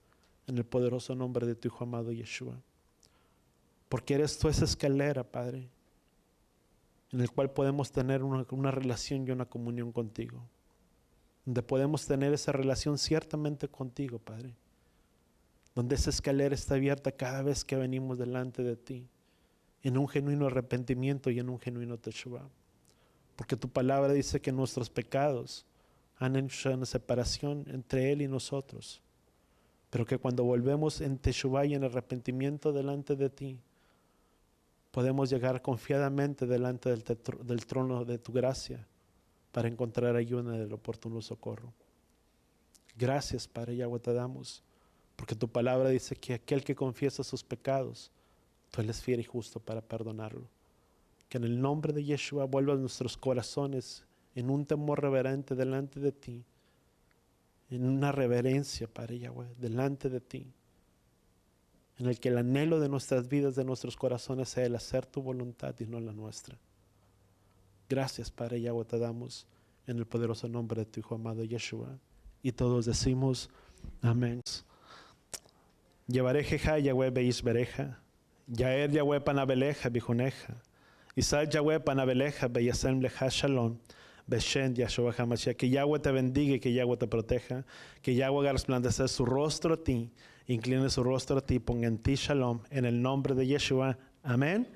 en el poderoso nombre de tu Hijo amado Yeshua, porque eres tú esa escalera, Padre, en el cual podemos tener una relación y una comunión contigo, donde podemos tener esa relación ciertamente contigo, Padre, donde esa escalera está abierta cada vez que venimos delante de ti, en un genuino arrepentimiento y en un genuino teshuvah. Porque tu palabra dice que nuestros pecados han hecho una separación entre Él y nosotros, pero que cuando volvemos en teshuvah y en arrepentimiento delante de ti, podemos llegar confiadamente delante del trono de tu gracia para encontrar ayuda en el oportuno socorro. Gracias, Padre Yahweh, te damos, porque tu palabra dice que aquel que confiesa sus pecados, tú eres fiel y justo para perdonarlo. Que en el nombre de Yeshua vuelvas nuestros corazones en un temor reverente delante de ti, en una reverencia, Padre Yahweh, delante de ti, en el que el anhelo de nuestras vidas, de nuestros corazones, sea el hacer tu voluntad y no la nuestra. Gracias, Padre Yahweh, te damos en el poderoso nombre de tu Hijo amado Yeshua. Y todos decimos amén. Llevaré jeja Yahweh beis bereja, Yaer Yahweh panabeleja bijuneja, Isal Yahweh panabeleja beyasem leja shalom, Beshen Yahshua HaMashiach. Que Yahweh te bendiga y que Yahweh te proteja, que Yahweh haga resplandecer su rostro a ti, incline su rostro a ti, ponga en ti shalom, en el nombre de Yeshua. Amén.